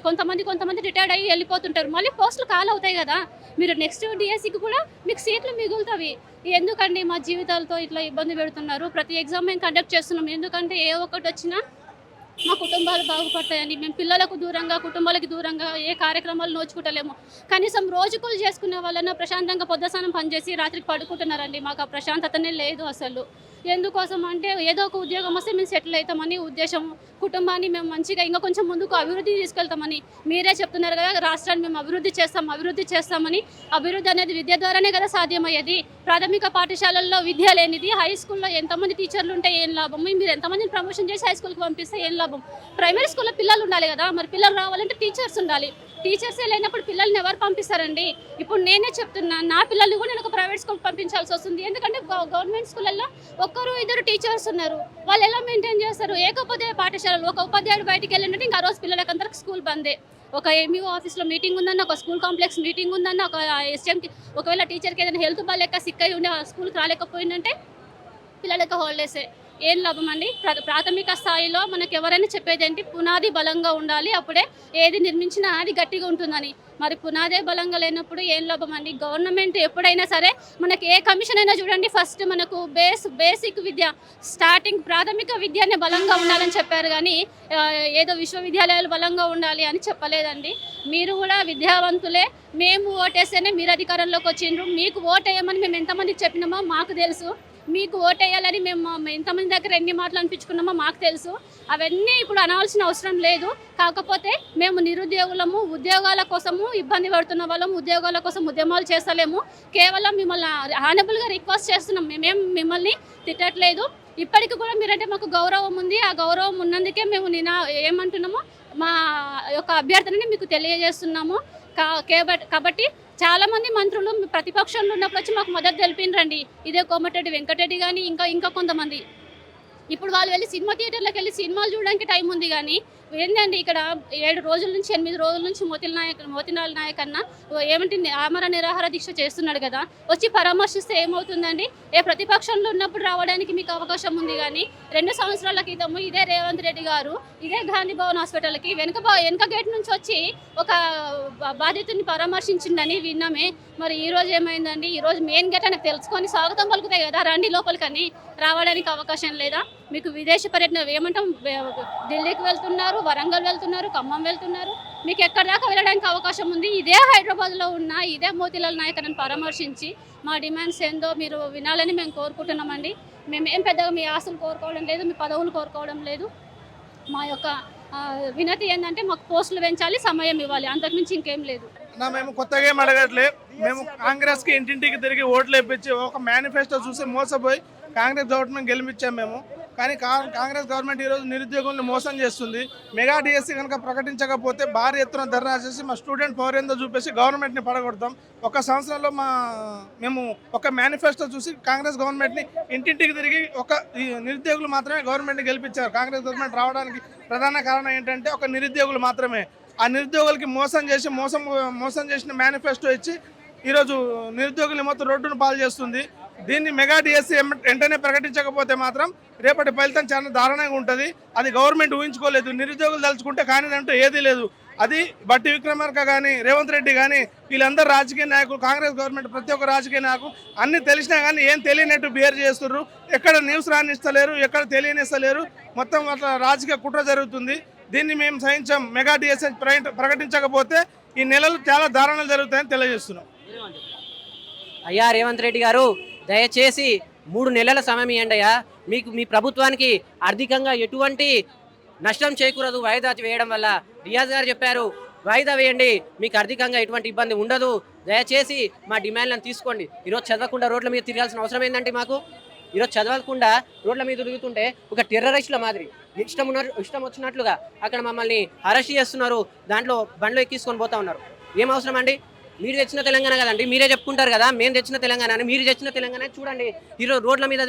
కొంతమంది రిటైర్డ్ అయ్యి వెళ్ళిపోతుంటారు. మళ్ళీ పోస్టులు ఖాళీ అవుతాయి కదా. మీరు నెక్స్ట్ డిఎస్సికి కూడా మీకు సీట్లు మిగులుతాయి. ఎందుకండి మా జీవితాలతో ఇట్లా ఇబ్బంది పెడుతున్నారు? ప్రతి ఎగ్జామ్ మేము కండక్ట్ చేస్తున్నాం. ఎందుకంటే ఏ ఒక్కటి వచ్చినా మా కుటుంబాలు బాగుపడతాయని. మేము పిల్లలకు దూరంగా, కుటుంబాలకు దూరంగా ఏ కార్యక్రమాలు నోచుకుంటలేము. కనీసం రోజుకూలు చేసుకునే వాళ్ళన్నా ప్రశాంతంగా పొద్దసానం పనిచేసి రాత్రికి పడుకుంటున్నారండి. మాకు ఆ ప్రశాంతతనే లేదు అసలు. ఎందుకోసం అంటే ఏదో ఒక ఉద్యోగం వస్తే మేము సెటిల్ అవుతామని ఉద్దేశం. కుటుంబాన్ని మేము మంచిగా ఇంకా కొంచెం ముందుకు అభివృద్ధి తీసుకెళ్తామని మీరే చెప్తున్నారు కదా. రాష్ట్రాన్ని మేము అభివృద్ధి చేస్తామని. అభివృద్ధి అనేది విద్య ద్వారానే కదా సాధ్యమయ్యేది. ప్రాథమిక పాఠశాలల్లో విద్య లేనిది, హై స్కూల్లో ఎంతమంది టీచర్లు ఉంటే ఏం లాభం? మీరు ఎంతమందిని ప్రమోషన్ చేసి హై స్కూల్కి పంపిస్తే ఏం లాభం? ప్రైమరీ స్కూల్లో పిల్లలు ఉండాలి కదా. మరి పిల్లలు రావాలంటే టీచర్స్ ఉండాలి. టీచర్సే లేనప్పుడు పిల్లల్ని ఎవరు పంపిస్తారండి? ఇప్పుడు నేనే చెప్తున్నాను, నా పిల్లలు కూడా నేను ఒక ప్రైవేట్ స్కూల్కి పంపించాల్సి వస్తుంది. ఎందుకంటే గవర్నమెంట్ స్కూళ్ళల్లో 1-2 టీచర్స్ ఉన్నారు. వాళ్ళు ఎలా మెయింటైన్ చేస్తారు? ఏకోపాధ్యాయ పాఠశాలలు ఒక ఉపాధ్యాయుడు బయటికి వెళ్ళినట్టు ఇంకా ఆ రోజు పిల్లలకందరికి స్కూల్ బందే. ఒక ఎంఈఓ ఆఫీస్లో మీటింగ్ ఉందన్న, ఒక స్కూల్ కాంప్లెక్స్ మీటింగ్ ఉందన్న, ఒక ఎస్ఎంకి ఒకవేళ టీచర్కి ఏదైనా హెల్త్ బాగాలేక సిక్ అయి ఉండి స్కూల్కి రాలేకపోయిందంటే పిల్లలకి హాలిడేసే. ఏం లాభం అండి? ప్రాథమిక స్థాయిలో మనకు ఎవరైనా చెప్పేది ఏంటి? పునాది బలంగా ఉండాలి, అప్పుడే ఏది నిర్మించినా అది గట్టిగా ఉంటుందని. మరి పునాదే బలంగా లేనప్పుడు ఏం లాభం అండి? గవర్నమెంట్ ఎప్పుడైనా సరే మనకి ఏ కమిషన్ అయినా చూడండి, ఫస్ట్ మనకు బేసిక్ విద్య, స్టార్టింగ్ ప్రాథమిక విద్యనే బలంగా ఉండాలని చెప్పారు కానీ ఏదో విశ్వవిద్యాలయాలు బలంగా ఉండాలి అని చెప్పలేదండి. మీరు కూడా విద్యావంతులే. మేము ఓటేస్తేనే మీరు అధికారంలోకి వచ్చిండ్రు. మీకు ఓటేయమని మేము ఎంతమందికి చెప్పినామో మాకు తెలుసు. మీకు ఓటేయాలని మేము ఎంతమంది దగ్గర ఎన్ని మాటలు అనిపించుకున్నామో మాకు తెలుసు. అవన్నీ ఇప్పుడు అనాల్సిన అవసరం లేదు. కాకపోతే మేము నిరుద్యోగులము, ఉద్యోగాల కోసము ఇబ్బంది పడుతున్న వాళ్ళము, ఉద్యోగాల కోసం ఉద్యమాలు చేస్తలేము. కేవలం మిమ్మల్ని హానబుల్గా రిక్వెస్ట్ చేస్తున్నాం. మేమేం మిమ్మల్ని తిట్టట్లేదు. ఇప్పటికి కూడా మీరంటే మాకు గౌరవం ఉంది. ఆ గౌరవం ఉన్నందుకే మేము ఏమంటున్నామో మా యొక్క అభ్యర్థనని మీకు తెలియజేస్తున్నాము. కాబట్టి చాలామంది మంత్రులు ప్రతిపక్షంలో ఉన్నప్పుడు వచ్చి మాకు మద్దతు తెలిపినరండి. ఇదే కోమటిరెడ్డి వెంకటరెడ్డి కానీ ఇంకా కొంతమంది. ఇప్పుడు వాళ్ళు వెళ్ళి సినిమా థియేటర్లకు వెళ్ళి సినిమాలు చూడడానికి టైం ఉంది కానీ ఏంటండి ఇక్కడ 7 రోజుల నుంచి 8 రోజుల నుంచి మోతిలాల్ నాయక్ అన్న ఏమంటే ఆమర నిరాహార దీక్ష చేస్తున్నాడు కదా. వచ్చి పరామర్శిస్తే ఏమవుతుందండి? ఏ ప్రతిపక్షంలో ఉన్నప్పుడు రావడానికి మీకు అవకాశం ఉంది కానీ 2 సంవత్సరాల క్రితము ఇదే రేవంత్ రెడ్డి గారు ఇదే గాంధీ భవన్ హాస్పిటల్కి వెనుక గేట్ నుంచి వచ్చి ఒక బాధితుడిని పరామర్శించిందని విన్నామే. మరి ఈ రోజు ఏమైందండి? ఈ రోజు మెయిన్ గేట్ అని తెలుసుకొని స్వాగతం పలుకుతాయి కదా, రండి లోపలికని. రావడానికి అవకాశం లేదా? మీకు విదేశీ పర్యటన ఏమంటాం ఢిల్లీకి వెళ్తున్నారు, వరంగల్ వెళ్తున్నారు, ఖమ్మం వెళ్తున్నారు. మీకు ఎక్కడి దాకా వెళ్ళడానికి అవకాశం ఉంది. ఇదే హైదరాబాద్లో ఉన్న ఇదే మోతీలాల్ నాయకర్ని పరామర్శించి మా డిమాండ్స్ ఏందో మీరు వినాలని మేము కోరుకుంటున్నామండి. మేమేం పెద్దగా మీ ఆశలు కోరుకోవడం లేదు, మీ పదవులు కోరుకోవడం లేదు. మా యొక్క వినతి ఏంటంటే మాకు పోస్టులు పెంచాలి, సమయం ఇవ్వాలి, అంతకుమించి ఇంకేం లేదు. మేము కొత్తగా ఏం అడగట్లే. మేము కాంగ్రెస్కి ఇంటింటికి తిరిగి ఓట్లు వేయించి ఒక మేనిఫెస్టో చూసి మోసపోయి కాంగ్రెస్ గవర్నమెంట్ గెలిపించాం మేము. కానీ కాంగ్రెస్ గవర్నమెంట్ ఈరోజు నిరుద్యోగుల్ని మోసం చేస్తుంది. మెగా డిఎస్సి కనుక ప్రకటించకపోతే భారీ ఎత్తున ధర్నా చేసి మా స్టూడెంట్ పవర్ ఏందో చూపేసి గవర్నమెంట్ని పడగొడతాం. ఒక సంవత్సరంలో మేము ఒక మేనిఫెస్టో చూసి కాంగ్రెస్ గవర్నమెంట్ని ఇంటింటికి తిరిగి ఈ నిరుద్యోగులు మాత్రమే గవర్నమెంట్ని గెలిపించారు. కాంగ్రెస్ గవర్నమెంట్ రావడానికి ప్రధాన కారణం ఏంటంటే ఒక నిరుద్యోగులు మాత్రమే. ఆ నిరుద్యోగులకి మోసం చేసిన మేనిఫెస్టో ఇచ్చి ఈరోజు నిరుద్యోగులు మొత్తం రోడ్డును పాలు చేస్తుంది. దీన్ని మెగా డిఎస్సి వెంటనే ప్రకటించకపోతే మాత్రం రేపటి ఫలితం చాలా దారుణంగా ఉంటుంది. అది గవర్నమెంట్ ఊహించుకోలేదు. నిరుద్యోగులు తలుచుకుంటే కానిదంటూ ఏదీ లేదు. అది బట్టి విక్రమార్క కానీ రేవంత్ రెడ్డి కానీ వీళ్ళందరూ రాజకీయ నాయకులు, కాంగ్రెస్ గవర్నమెంట్ ప్రతి ఒక్క రాజకీయ నాయకులు అన్నీ తెలిసినా కానీ ఏం తెలియనట్టు బిహేవ్ చేస్తున్నారు. ఎక్కడ న్యూస్ రానిస్తలేరు, ఎక్కడ తెలియనిస్తలేరు. మొత్తం అట్లా రాజకీయ కుట్ర జరుగుతుంది. దీన్ని మేము సహించాం. మెగా డిఎస్సి ప్రకటించకపోతే ఈ నెలలు చాలా దారుణాలు జరుగుతాయని తెలియజేస్తున్నాం. అయ్యా రేవంత్ రెడ్డి గారు, దయచేసి 3 నెలల సమయం ఇవ్వండి అయ్యా. మీకు మీ ప్రభుత్వానికి ఆర్థికంగా ఎటువంటి నష్టం చేకూరదు వాయిదా వేయడం వల్ల. రియాజ్ గారు చెప్పారు, వాయిదా వేయండి, మీకు ఆర్థికంగా ఎటువంటి ఇబ్బంది ఉండదు. దయచేసి మా డిమాండ్లను తీసుకోండి. ఈరోజు చదవకుండా రోడ్ల మీద తిరగాల్సిన అవసరం ఏంటంటే మాకు ఈరోజు చదవకుండా రోడ్ల మీద తిరుగుతుంటే ఒక టెర్రరిస్టుల మాదిరి ఇష్టం వచ్చినట్లుగా అక్కడ మమ్మల్ని అరెస్ట్ చేస్తున్నారు. దాంట్లో బండ్లో ఎక్కించుకొని పోతా ఉన్నారు. ఏం అవసరం అండి? మీరు తెచ్చిన తెలంగాణ కదండి, మీరే చెప్పుకుంటారు కదా మేము తెచ్చిన తెలంగాణ అని. మీరు తెచ్చిన తెలంగాణ చూడండి. ఈరోజు రోడ్ల మీద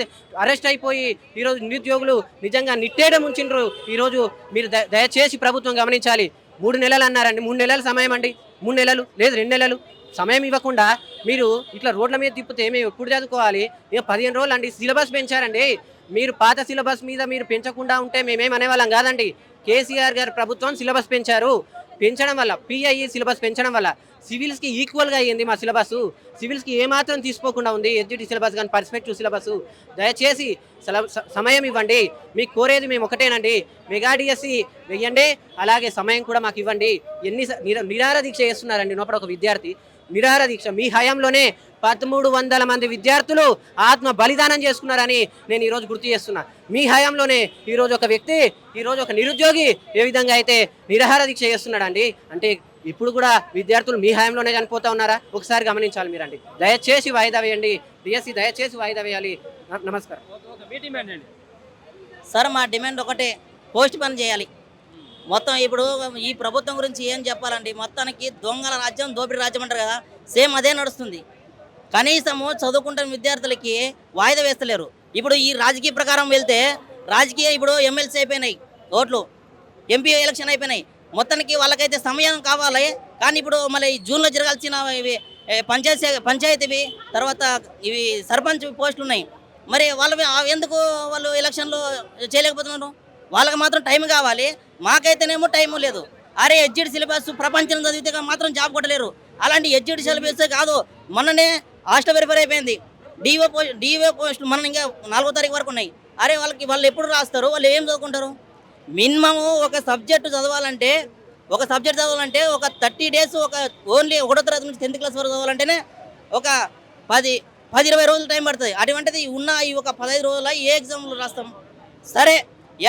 అరెస్ట్ అయిపోయి ఈరోజు నిరుద్యోగులు నిజంగా నిట్టేయడం ఉంచిండ్రు. ఈరోజు మీరు దయచేసి ప్రభుత్వం గమనించాలి. 3 నెలలు అన్నారండి. 3 నెలల సమయం అండి. 3 నెలలు లేదు 2 నెలలు సమయం ఇవ్వకుండా మీరు ఇట్లా రోడ్ల మీద తిప్పితే మేము ఎప్పుడు చదువుకోవాలి? ఇక 15 రోజులు అండి. సిలబస్ పెంచారండి. మీరు పాత సిలబస్ మీద మీరు పెంచకుండా ఉంటే మేమేం అనేవాళ్ళం కాదండి. కేసీఆర్ గారు ప్రభుత్వం సిలబస్ పెంచడం వల్ల పిఐఈ సిలబస్ పెంచడం వల్ల సివిల్స్కి ఈక్వల్గా అయ్యింది మా సిలబస్. సివిల్స్కి ఏమాత్రం తీసుకోకుండా ఉంది ఎస్జిటి సిలబస్ కానీ పర్స్పెక్టివ్ సిలబస్. దయచేసి సమయం ఇవ్వండి. మీకు కోరేది మేము ఒకటేనండి, మెగా డిఎస్సి వెయ్యండి, అలాగే సమయం కూడా మాకు ఇవ్వండి. నిరాహార దీక్ష చేస్తున్నారండి లోపల ఒక విద్యార్థి. నిరాహార దీక్ష మీ హయాంలోనే 1300 మంది విద్యార్థులు ఆత్మ బలిదానం చేసుకున్నారని నేను ఈరోజు గుర్తు చేస్తున్నా. మీ హయాంలోనే ఈరోజు ఒక వ్యక్తి, ఈరోజు ఒక నిరుద్యోగి ఏ విధంగా అయితే నిరాహార దీక్ష చేస్తున్నాడండి అంటే ఇప్పుడు కూడా విద్యార్థులు మీ హయాంలోనే చనిపోతా ఉన్నారా? ఒకసారి గమనించాలి మీరండి. దయచేసి వాయిదా వేయండి. డిఎస్సి దయచేసి వాయిదా వేయాలి. నమస్కారం. సార్ మా డిమాండ్ ఒకటే, పోస్ట్ పోన్ చేయాలి. మొత్తం ఇప్పుడు ఈ ప్రభుత్వం గురించి ఏం చెప్పాలండి? మొత్తానికి దొంగల రాజ్యం, దోపిడీ రాజ్యం అంటారు కదా, సేమ్ అదే నడుస్తుంది. కనీసము చదువుకుంటున్న విద్యార్థులకి వాయిదా వేస్తలేరు. ఇప్పుడు ఈ రాజకీయ ప్రకారం వెళ్తే ఇప్పుడు ఎమ్మెల్సీ అయిపోయినాయి, ఓట్లు ఎంపీ ఎలక్షన్ అయిపోయినాయి. మొత్తానికి వాళ్ళకైతే సమయం కావాలి. కానీ ఇప్పుడు మళ్ళీ జూన్లో జరగాల్సిన ఇవి పంచాయతీవి, తర్వాత ఇవి సర్పంచ్ పోస్టులు ఉన్నాయి. మరి ఎందుకు వాళ్ళు ఎలక్షన్లో చేయలేకపోతున్నారు? వాళ్ళకి మాత్రం టైం కావాలి, మాకైతేనేమో టైం లేదు. అరే ఎడ్జిడి సిలబస్ ప్రపంచం చదివితే మాత్రం జాబ్ కొట్టలేరు. అలాంటి ఎడ్జిడి సిలబస్ కాదు, మొన్ననే హాస్టల్ వెరిఫై అయిపోయింది. డిఓ పోస్టులు మన ఇంకా 4వ తారీఖు వరకు ఉన్నాయి. అరే వాళ్ళు ఎప్పుడు రాస్తారు? వాళ్ళు ఏం చదువుకుంటారు? మినిమము ఒక సబ్జెక్టు చదవాలంటే ఒక 30 డేస్, ఓన్లీ 1వ తరగతి నుంచి 10th క్లాస్ వరకు చదవాలంటేనే ఒక 10-20 రోజులు టైం పడుతుంది. అటువంటిది ఉన్న ఈ ఒక 15 రోజుల ఏ ఎగ్జామ్లు రాస్తాం? సరే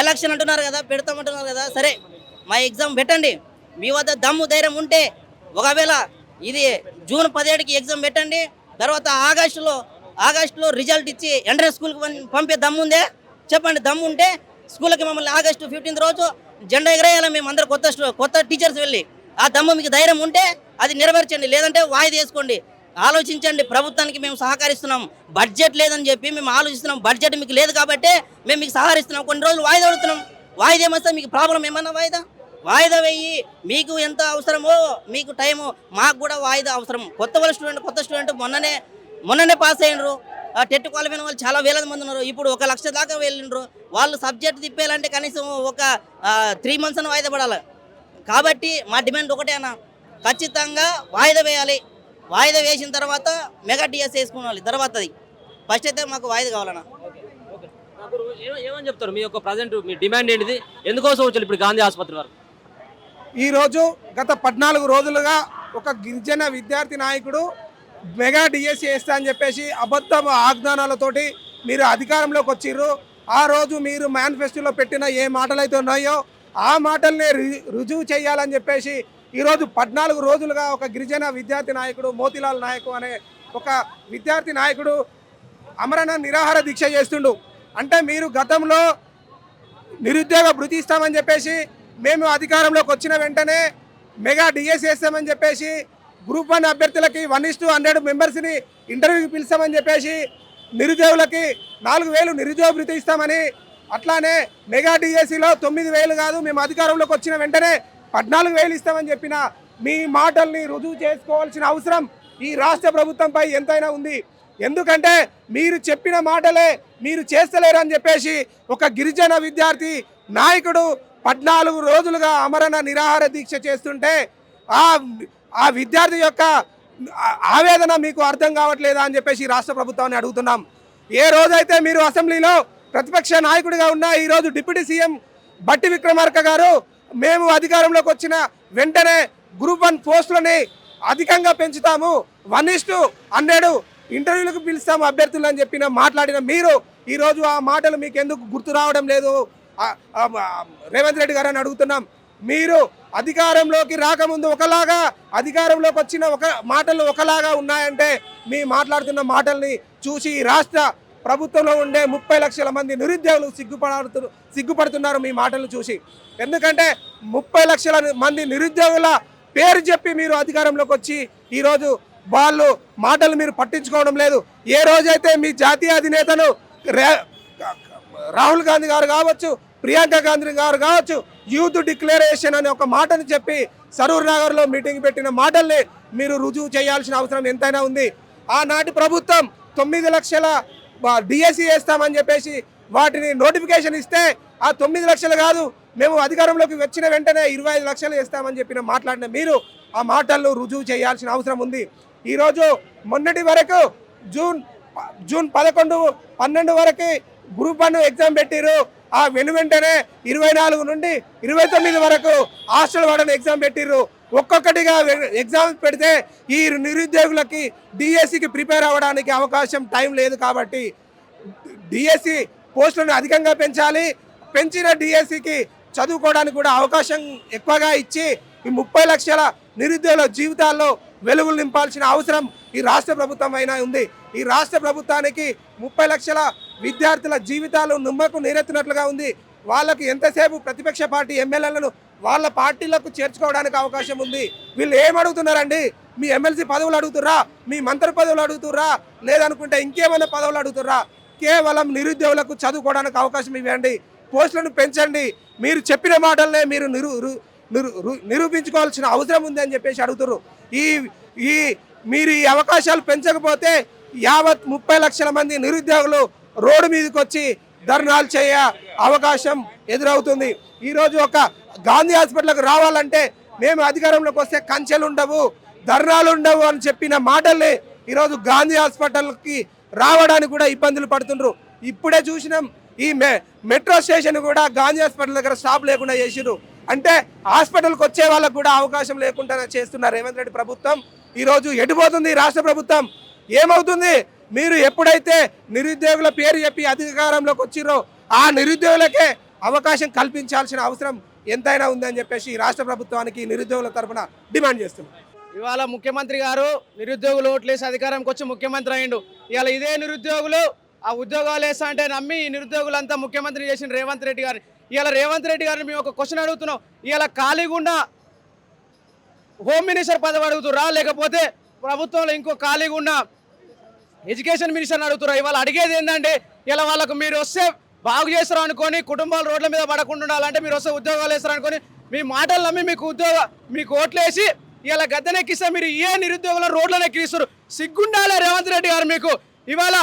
ఎలక్షన్ అంటున్నారు కదా, పెడతామంటున్నారు కదా, సరే మా ఎగ్జామ్ పెట్టండి. మీ వద్ద దమ్ము ధైర్యం ఉంటే ఒకవేళ ఇది జూన్ 17కి ఎగ్జామ్ పెట్టండి. తర్వాత ఆగస్టులో రిజల్ట్ ఇచ్చి వెంటనే స్కూల్కి పంపే దమ్ము ఉందే చెప్పండి. దమ్ము ఉంటే స్కూల్కి మమ్మల్ని ఆగస్టు 15th రోజు జెండా ఎగరేయాలి మేము అందరూ కొత్త టీచర్స్ వెళ్ళి. ఆ దమ్ము మీకు ధైర్యం ఉంటే అది నెరవేర్చండి, లేదంటే వాయిదా వేసుకోండి. ఆలోచించండి. ప్రభుత్వానికి మేము సహకరిస్తున్నాం. బడ్జెట్ లేదని చెప్పి మేము ఆలోచిస్తున్నాం. బడ్జెట్ మీకు లేదు కాబట్టి మేము మీకు సహకరిస్తున్నాం. కొన్ని రోజులు వాయిదా అడుగుతున్నాం. వాయిదా ఏమొస్తే మీకు ప్రాబ్లం ఏమన్నా? వాయిదా వేయి. మీకు ఎంత అవసరమో మీకు టైము, మాకు కూడా వాయిదా అవసరం. కొత్త స్టూడెంట్ మొన్ననే పాస్ అయ్యిండ్రు. టెట్ క్వాలిఫైన వాళ్ళు చాలా వేల మంది ఉన్నారు. ఇప్పుడు 1 లక్ష దాకా వెళ్ళిండ్రు. వాళ్ళు సబ్జెక్ట్ తిప్పేయాలంటే కనీసం ఒక 3 months అని వాయిదా పడాలి. కాబట్టి మా డిమాండ్ ఒకటే అన్న, ఖచ్చితంగా వాయిదా వేయాలి. వాయిదా వేసిన తర్వాత మెగా డిఎస్సి వేసుకోవాలి. తర్వాతది ఫస్ట్ అయితే మాకు వాయిదా కావాలన్నా. ఏమని చెప్తారు మీ యొక్క ప్రజెంట్ మీ డిమాండ్ ఏంటిది, ఎందుకోసం వచ్చారు ఇప్పుడు గాంధీ ఆసుపత్రి వరకు? ఈరోజు గత 14 రోజులుగా ఒక గిరిజన విద్యార్థి నాయకుడు మెగా డిఎస్సి వేస్తా అని చెప్పేసి అబద్ధ వాగ్దానాలతోటి మీరు అధికారంలోకి వచ్చిర్రు. ఆ రోజు మీరు మేనిఫెస్టోలో పెట్టిన ఏ మాటలైతే ఉన్నాయో ఆ మాటల్ని రుజువు చేయాలని చెప్పేసి ఈరోజు 14 రోజులుగా ఒక గిరిజన విద్యార్థి నాయకుడు మోతీలాల్ నాయక్ అనే ఒక విద్యార్థి నాయకుడు అమరణ నిరాహార దీక్ష చేస్తుండు. అంటే మీరు గతంలో నిరుద్యోగ భృతి ఇస్తామని చెప్పేసి మేము అధికారంలోకి వచ్చిన వెంటనే మెగా డిఎస్సి వేస్తామని చెప్పేసి గ్రూప్ 1 అభ్యర్థులకి 1:100 మెంబర్స్ని ఇంటర్వ్యూకి పిలుస్తామని చెప్పేసి నిరుద్యోగులకి 4,000 నిరుద్యోగ భృతి ఇస్తామని, అట్లానే మెగా డిఎస్సిలో 9,000 కాదు మేము అధికారంలోకి వచ్చిన వెంటనే 14,000 ఇస్తామని చెప్పిన మీ మాటల్ని రుజువు చేసుకోవాల్సిన అవసరం ఈ రాష్ట్ర ప్రభుత్వంపై ఎంతైనా ఉంది. ఎందుకంటే మీరు చెప్పిన మాటలే మీరు చేస్తలేరని చెప్పేసి ఒక గిరిజన విద్యార్థి నాయకుడు 14 రోజులుగా అమరణ నిరాహార దీక్ష చేస్తుంటే ఆ విద్యార్థి యొక్క ఆవేదన మీకు అర్థం కావట్లేదా అని చెప్పేసి రాష్ట్ర ప్రభుత్వాన్ని అడుగుతున్నాం. ఏ రోజైతే మీరు అసెంబ్లీలో ప్రతిపక్ష నాయకుడిగా ఉన్న ఈరోజు డిప్యూటీ సీఎం బట్టి విక్రమార్క గారు మేము అధికారంలోకి వచ్చిన వెంటనే గ్రూప్ 1 పోస్టులని అధికంగా పెంచుతాము, 1:100 ఇంటర్వ్యూలకు పిలుస్తాము అభ్యర్థులు అని చెప్పిన మాట్లాడిన మీరు ఈరోజు ఆ మాటలు మీకు ఎందుకు గుర్తు రావడం లేదు రేవంత్ రెడ్డి గారు అని అడుగుతున్నాం. మీరు అధికారంలోకి రాకముందు ఒకలాగా, అధికారంలోకి వచ్చిన మాటలు ఒకలాగా ఉన్నాయంటే మీ మాట్లాడుతున్న మాటల్ని చూసి రాష్ట్ర ప్రభుత్వంలో ఉండే 30 లక్షల మంది నిరుద్యోగులు సిగ్గుపడుతున్నారు మీ మాటలు చూసి. ఎందుకంటే 30 లక్షల మంది నిరుద్యోగుల పేరు చెప్పి మీరు అధికారంలోకి వచ్చి ఈరోజు వాళ్ళు మాటలు మీరు పట్టించుకోవడం లేదు. ఏ రోజైతే మీ జాతీయ అధినేతలు రాహుల్ గాంధీ గారు కావచ్చు, ప్రియాంక గాంధీ గారు కావచ్చు, యూత్ డిక్లరేషన్ అనే ఒక మాటను చెప్పి సరూర్ నగర్లో మీటింగ్ పెట్టిన మాటల్ని మీరు రుజువు చేయాల్సిన అవసరం ఎంతైనా ఉంది. ఆనాటి ప్రభుత్వం 9 లక్షల డిఎస్సి వేస్తామని చెప్పేసి వాటిని నోటిఫికేషన్ ఇస్తే ఆ 9 లక్షలు కాదు మేము అధికారంలోకి వచ్చిన వెంటనే 25 లక్షలు వేస్తామని చెప్పిన మాట్లాడిన మీరు ఆ మాటలను రుజువు చేయాల్సిన అవసరం ఉంది. ఈరోజు మొన్నటి వరకు జూన్ 11, 12 వరకు గ్రూప్ 1 ఎగ్జామ్ పెట్టిరు. ఆ వెంటనే 24 నుండి 29 వరకు హాస్టల్ వార్డెన్ ఎగ్జామ్ పెట్టిర్రు. ఒక్కొక్కటిగా ఎగ్జామ్స్ పెడితే ఈ నిరుద్యోగులకి డిఎస్సికి ప్రిపేర్ అవ్వడానికి అవకాశం టైం లేదు. కాబట్టి డిఎస్సి పోస్టులను అధికంగా పెంచాలి. పెంచిన డిఎస్సికి చదువుకోవడానికి కూడా అవకాశం ఎక్కువగా ఇచ్చి ఈ 30 లక్షల నిరుద్యోగుల జీవితాల్లో వెలుగులు నింపాల్సిన అవసరం ఈ రాష్ట్ర ప్రభుత్వం అయినా ఉంది. ఈ రాష్ట్ర ప్రభుత్వానికి 30 లక్షల విద్యార్థుల జీవితాలు నిమ్మకు నీరెత్తినట్లుగా ఉంది. వాళ్ళకు ఎంతసేపు ప్రతిపక్ష పార్టీ ఎమ్మెల్యేలను వాళ్ళ పార్టీలకు చేర్చుకోవడానికి అవకాశం ఉంది. వీళ్ళు ఏమడుగుతున్నారండి? మీ ఎమ్మెల్సీ పదవులు అడుగుతుర్రా, మీ మంత్రి పదవులు అడుగుతుర్రా, లేదనుకుంటే ఇంకేమైనా పదవులు అడుగుతుర్రా? కేవలం నిరుద్యోగులకు చదువుకోవడానికి అవకాశం ఇవ్వండి, పోస్టులను పెంచండి. మీరు చెప్పిన మాటలనే మీరు నిరూపించుకోవాల్సిన అవసరం ఉంది అని చెప్పేసి అడుగుతున్నారు. మీరు ఈ అవకాశాలు పెంచకపోతే యావత్ 30 లక్షల మంది నిరుద్యోగులు రోడ్డు మీదకి వచ్చి ధర్నాలు చేయ అవకాశం ఎదురవుతుంది. ఈరోజు ఒక గాంధీ హాస్పిటల్కి రావాలంటే మేము అధికారంలోకి వస్తే కంచెలు ఉండవు, ధర్నాలు ఉండవు అని చెప్పిన మాటల్ని ఈరోజు గాంధీ హాస్పిటల్కి రావడానికి కూడా ఇబ్బందులు పడుతుండ్రు. ఇప్పుడే చూసినాం ఈ మెట్రో స్టేషన్ కూడా గాంధీ హాస్పిటల్ దగ్గర స్టాప్ లేకుండా చేసిర్రు. అంటే హాస్పిటల్కి వచ్చే వాళ్ళకు కూడా అవకాశం లేకుండా చేస్తున్నారు రేవంత్ రెడ్డి ప్రభుత్వం. ఈరోజు ఎటుపోతుంది రాష్ట్ర ప్రభుత్వం? ఏమవుతుంది? మీరు ఎప్పుడైతే నిరుద్యోగుల పేరు చెప్పి అధికారంలోకి వచ్చిరో ఆ నిరుద్యోగులకే అవకాశం కల్పించాల్సిన అవసరం ఎంతైనా ఉందని చెప్పేసి రాష్ట్ర ప్రభుత్వానికి నిరుద్యోగుల తరఫున డిమాండ్ చేస్తున్నాం. ఇవాళ ముఖ్యమంత్రి గారు నిరుద్యోగులు ఓట్లేసి అధికారంకి వచ్చి ముఖ్యమంత్రి అయ్యిండు. ఇవాళ ఇదే నిరుద్యోగులు ఆ ఉద్యోగాలు వేస్తా అంటే నమ్మి నిరుద్యోగులంతా ముఖ్యమంత్రి చేసిన రేవంత్ రెడ్డి గారు. ఇవాళ రేవంత్ రెడ్డి గారిని మేము ఒక క్వశ్చన్ అడుగుతున్నాం. ఇవాళ ఖాళీగా ఉన్న హోమ్ మినిస్టర్ పదవి అడుగుతురా, లేకపోతే ప్రభుత్వంలో ఇంకో ఖాళీగా ఉన్న ఎడ్యుకేషన్ మినిస్టర్ని అడుగుతురా? ఇవాళ అడిగేది ఏంటంటే ఇలా వాళ్ళకు మీరు వస్తే బాగు చేస్తారు అనుకొని కుటుంబాలు రోడ్ల మీద పడకుండా ఉండాలంటే మీరు వస్తే ఉద్యోగాలు వేస్తారు అనుకొని మీ మాటలు నమ్మి మీకు ఓట్లేసి ఇలా గద్దెనెక్కిస్తే మీరు ఏ నిరుద్యోగులను రోడ్లను ఎక్కిస్తారు? సిగ్గుండాలే రేవంత్ రెడ్డి గారు మీకు. ఇవాళ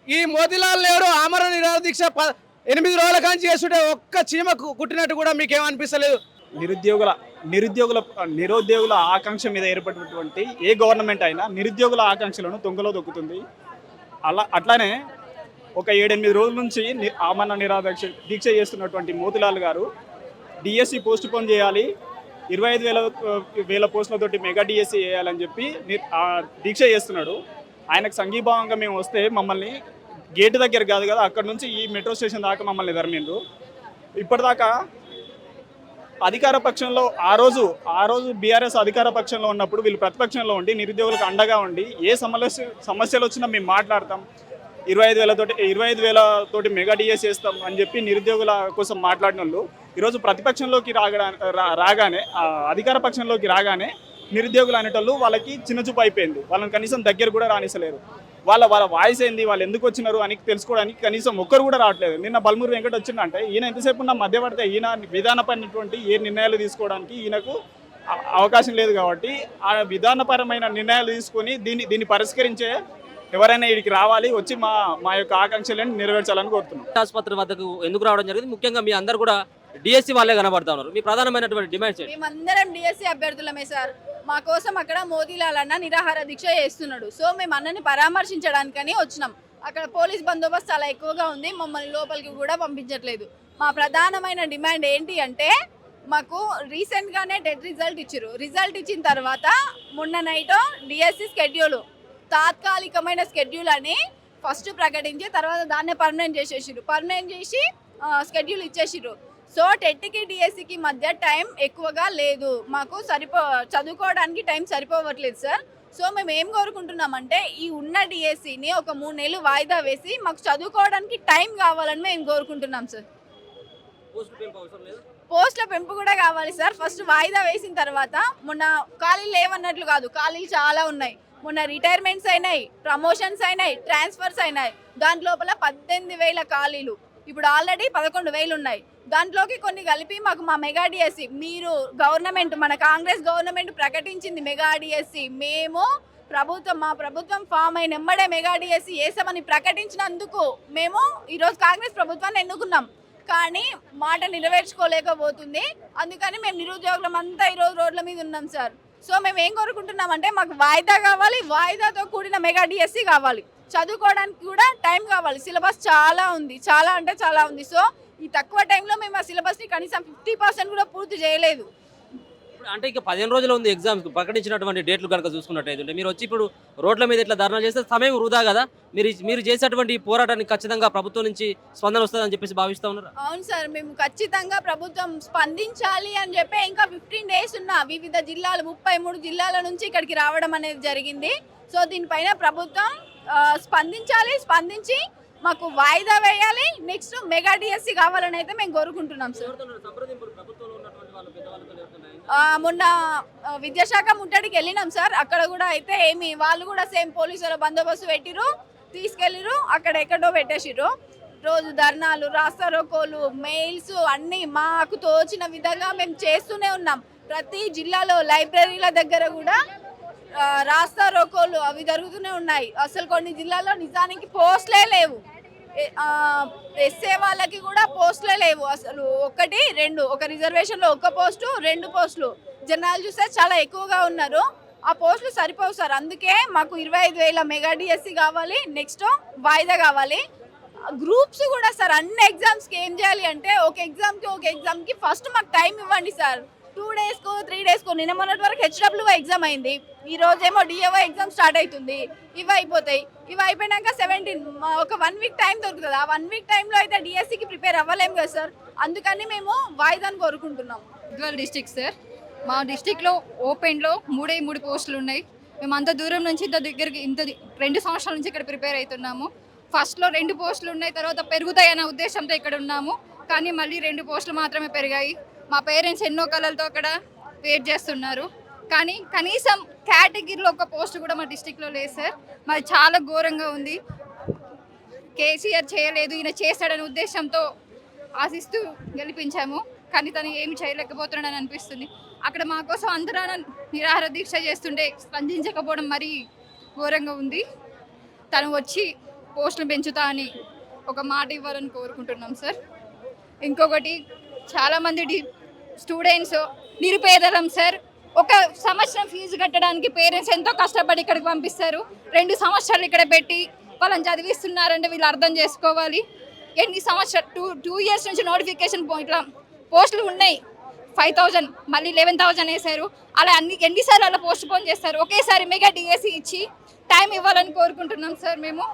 ఈ మోతీలాల్ నెహ్రూ ఆమరణ నిరాహార దీక్ష 8 రోజుల కాంచి చేస్తుంటే ఒక్క చీమ కుట్టినట్టు కూడా మీకేమనిపిస్తలేదు? నిరుద్యోగుల ఆకాంక్ష మీద ఏర్పడినటువంటి ఏ గవర్నమెంట్ అయినా నిరుద్యోగుల ఆకాంక్షలను తొంగలో దొక్కుతుంది. అట్లానే ఒక 7-8 రోజుల నుంచి ఆమరణ నిరాదీక్ష దీక్ష చేస్తున్నటువంటి మోతిలాల్ గారు డిఎస్సి పోస్ట్ పోన్ చేయాలి, 25,000 పోస్టులతోటి మెగా డిఎస్సి చేయాలని చెప్పి దీక్ష చేస్తున్నాడు. ఆయనకు సంఘీభావంగా మేము వస్తే మమ్మల్ని గేటు దగ్గర కాదు కదా, అక్కడ నుంచి ఈ మెట్రో స్టేషన్ దాకా మమ్మల్ని ధర్మిండ్రు. ఇప్పటిదాకా అధికార పక్షంలో ఆ రోజు బీఆర్ఎస్ అధికార పక్షంలో ఉన్నప్పుడు వీళ్ళు ప్రతిపక్షంలో ఉండి నిరుద్యోగులకు అండగా ఉండి ఏ సమస్యలు వచ్చినా మేము మాట్లాడతాం, 25,000 తోటి మెగా డిఎస్ చేస్తాం అని చెప్పి నిరుద్యోగుల కోసం మాట్లాడిన వాళ్ళు ఈరోజు ప్రతిపక్షంలోకి రాగానే అధికార పక్షంలోకి రాగానే నిరుద్యోగులు అనేటోళ్ళు వాళ్ళకి చిన్నచూపు అయిపోయింది. వాళ్ళని కనీసం దగ్గర కూడా రానిసలేరు. వాళ్ళ వాయిస్ ఏంది, వాళ్ళు ఎందుకు వచ్చినారు అని తెలుసుకోవడానికి కనీసం ఒక్కరు కూడా రావట్లేదు. నిన్న బల్మూరు వెంకట వచ్చిందంటే ఈయన ఎంతసేపు ఉన్న మధ్యపడితే ఈయన విధానపరమైనటువంటి ఏ నిర్ణయాలు తీసుకోవడానికి ఈయనకు అవకాశం లేదు. కాబట్టి ఆ విధానపరమైన నిర్ణయాలు తీసుకొని దీన్ని పరిష్కరించే ఎవరైనా వీడికి రావాలి, వచ్చి మా యొక్క ఆకాంక్షలను నెరవేర్చాలని కోరుతున్నాం. ఆసుపత్రి వద్దకు ఎందుకు రావడం జరిగింది? ముఖ్యంగా మీ అందరు కూడా డిఎస్సి వాళ్ళే కనబడతా ఉన్నారు. మీ ప్రధానమైనటువంటి డిమాండ్స్ ఏంటి? మేమందరం డిఎస్సి అభ్యర్థులమే సార్. మా కోసం అక్కడ మోతీలాల్ అన్న నిరాహార దీక్ష చేస్తున్నాడు. సో మేము అన్నని పరామర్శించడానికని వచ్చినాం. అక్కడ పోలీస్ బందోబస్తు చాలా ఎక్కువగా ఉంది, మమ్మల్ని లోపలికి కూడా పంపించట్లేదు. మా ప్రధానమైన డిమాండ్ ఏంటి అంటే, మాకు రీసెంట్గానే డెట్ రిజల్ట్ ఇచ్చారు. రిజల్ట్ ఇచ్చిన తర్వాత మొన్న నైట్ డిఎస్సి స్కెడ్యూల్ తాత్కాలికమైన స్కెడ్యూల్ అని ఫస్ట్ ప్రకటించి తర్వాత దాన్నే పర్మనెంట్ చేసేసారు. పర్మనెంట్ చేసి స్కెడ్యూల్ ఇచ్చేసారు. సో టెట్కి డిఎస్సికి మధ్య టైం ఎక్కువగా లేదు, మాకు చదువుకోవడానికి టైం సరిపోవట్లేదు సార్. సో మేము ఏం కోరుకుంటున్నామంటే ఈ ఉన్న డిఎస్సిని ఒక 3 నెలలు వాయిదా వేసి మాకు చదువుకోవడానికి టైం కావాలని మేము కోరుకుంటున్నాం సార్. పోస్టుల పెంపు కూడా కావాలి సార్. ఫస్ట్ వాయిదా వేసిన తర్వాత మొన్న ఖాళీలు లేవన్నట్లు కాదు, ఖాళీలు చాలా ఉన్నాయి. మొన్న రిటైర్మెంట్స్ అయినాయి, ప్రమోషన్స్ అయినాయి, ట్రాన్స్ఫర్స్ అయినాయి. దాంట్లోపల 18,000 ఖాళీలు, ఇప్పుడు ఆల్రెడీ 11,000 ఉన్నాయి. దాంట్లోకి కొన్ని కలిపి మాకు మా మెగా డిఎస్సి మీరు గవర్నమెంట్, మన కాంగ్రెస్ గవర్నమెంట్ ప్రకటించింది మెగా డిఎస్సి. మేము మా ప్రభుత్వం ఫామ్ అయిన ఎమ్మడే మెగా డిఎస్సి వేసామని ప్రకటించినందుకు మేము ఈరోజు కాంగ్రెస్ ప్రభుత్వాన్ని ఎన్నుకున్నాం. కానీ మాట నెరవేర్చుకోలేకపోతుంది. అందుకని మేము నిరుద్యోగులం అంతా ఈరోజు రోడ్ల మీద ఉన్నాం సార్. సో మేము ఏం కోరుకుంటున్నామంటే మాకు వాయిదా కావాలి, వాయిదాతో కూడిన మెగా డిఎస్సి కావాలి, చదువుకోవడానికి కూడా టైం కావాలి. సిలబస్ చాలా ఉంది, చాలా అంటే చాలా ఉంది. సో ఈ తక్కువ టైంలో మేము ఆ సిలబస్ని కనీసం 50% కూడా పూర్తి చేయలేదు. అంటే ఇక 15 రోజులు ఉంది ఎగ్జామ్స్ ప్రకటించినటువంటి డేట్లు కనుక చూసుకున్నట్టయితే మీరు వచ్చి ఇప్పుడు రోడ్ల మీద ఇట్లా ధర్నా చేస్తే సమయం వృధా కదా. మీరు చేసేటువంటి పోరాటానికి ఖచ్చితంగా ప్రభుత్వం నుంచి స్పందన వస్తుందని చెప్పేసి భావిస్తా ఉన్నారు. అవును సార్, మేము ఖచ్చితంగా ప్రభుత్వం స్పందించాలి అని చెప్పి ఇంకా 15 డేస్ ఉన్న వివిధ జిల్లాలు 33 జిల్లాల నుంచి ఇక్కడికి రావడం అనేది జరిగింది. సో దీనిపైన ప్రభుత్వం స్పందించి మాకు వాయిదా వేయాలి, నెక్స్ట్ మెగా డిఎస్సి కావాలని అయితే మేము కోరుకుంటున్నాం సార్. మొన్న విద్యాశాఖ ముట్టడికి వెళ్ళినాం సార్. అక్కడ కూడా అయితే వాళ్ళు కూడా సేమ్ పోలీసుల బందోబస్తు పెట్టిరు, తీసుకెళ్ళిరు, అక్కడ ఎక్కడో పెట్టేసిరు. రోజు ధర్నాలు, రాస్తారోకోలు, మెయిల్స్ అన్నీ మాకు తోచిన విధంగా మేము చేస్తూనే ఉన్నాం. ప్రతి జిల్లాలో లైబ్రరీల దగ్గర కూడా రాస్తారోకోలు అవి జరుగుతూనే ఉన్నాయి. అసలు కొన్ని జిల్లాల్లో నిజానికి పోస్టులే లేవు, ఎస్ఏ వాళ్ళకి కూడా పోస్టులే లేవు. అసలు 1, 2 ఒక రిజర్వేషన్లో 1 పోస్టు 2 పోస్టులు, జనాలు చూస్తే చాలా ఎక్కువగా ఉన్నారు. ఆ పోస్టులు సరిపోవు సార్. అందుకే మాకు 25,000 మెగా డిఎస్సి కావాలి, నెక్స్ట్ వాయిదా కావాలి. గ్రూప్స్ కూడా సార్ అన్ని ఎగ్జామ్స్కి ఏం చేయాలి అంటే ఒక ఎగ్జామ్కి ఫస్ట్ మాకు టైం ఇవ్వండి సార్. 2 డేస్కు 3 డేస్కు నిన్న మొన్నటి వరకు హెచ్డబ్ల్యూ ఎగ్జామ్ అయింది, ఈ రోజేమో డిఏఓ ఎగ్జామ్ స్టార్ట్ అవుతుంది. ఇవి అయిపోతాయి. ఇవి అయిపోయినాక 17 ఒక 1 వీక్ టైం దొరుకుతుంది. ఆ 1 వీక్ టైంలో అయితే డిఎస్సికి ప్రిపేర్ అవ్వలేము కదా సార్. అందుకని మేము వాయిదాని కోరుకుంటున్నాం. Gadwal district sir. మా డిస్టిక్లో ఓపెన్లో 3 పోస్టులు ఉన్నాయి. మేము అంత దూరం నుంచి ఇంత దగ్గరికి 2 సంవత్సరాల నుంచి ఇక్కడ ప్రిపేర్ అవుతున్నాము. ఫస్ట్లో 2 పోస్టులు ఉన్నాయి, తర్వాత పెరుగుతాయన్న ఉద్దేశంతో ఇక్కడ ఉన్నాము. కానీ మళ్ళీ 2 పోస్టులు మాత్రమే పెరిగాయి. మా పేరెంట్స్ ఎన్నో కళలతో అక్కడ వెయిట్ చేస్తున్నారు. కానీ కనీసం కేటగిరీలో 1 పోస్ట్ కూడా మా డిస్టిక్లో లేదు సార్. మాది చాలా ఘోరంగా ఉంది. కేసీఆర్ చేయలేదు, ఈయన చేస్తాడనే ఉద్దేశంతో ఆశిస్తూ గెలిపించాము. కానీ తను ఏమి చేయలేకపోతున్నాడని అనిపిస్తుంది. అక్కడ మా కోసం అందరూ నిరాహార దీక్ష చేస్తుంటే స్పందించకపోవడం మరీ ఘోరంగా ఉంది. తను వచ్చి పోస్టులు పెంచుతా అని ఒక మాట ఇవ్వాలని కోరుకుంటున్నాం సార్. ఇంకొకటి, చాలామంది స్టూడెంట్స్ నిరుపేదలం సార్. 1 సంవత్సరం ఫీజు కట్టడానికి పేరెంట్స్ ఎంతో కష్టపడి ఇక్కడికి పంపిస్తారు. 2 సంవత్సరాలు ఇక్కడ పెట్టి వాళ్ళని చదివిస్తున్నారంటే వీళ్ళు అర్థం చేసుకోవాలి. ఎన్ని సంవత్సరాలు టూ ఇయర్స్ నుంచి నోటిఫికేషన్ ఇట్లా పోస్టులు ఉన్నాయి. 5,000 మళ్ళీ 11,000 వేశారు. అలా ఎన్నిసార్లు అలా పోస్ట్ పోన్ చేస్తారు. ఒకేసారి మెగా డిఎస్సి ఇచ్చి టైం ఇవ్వాలని కోరుకుంటున్నాం సార్ మేము.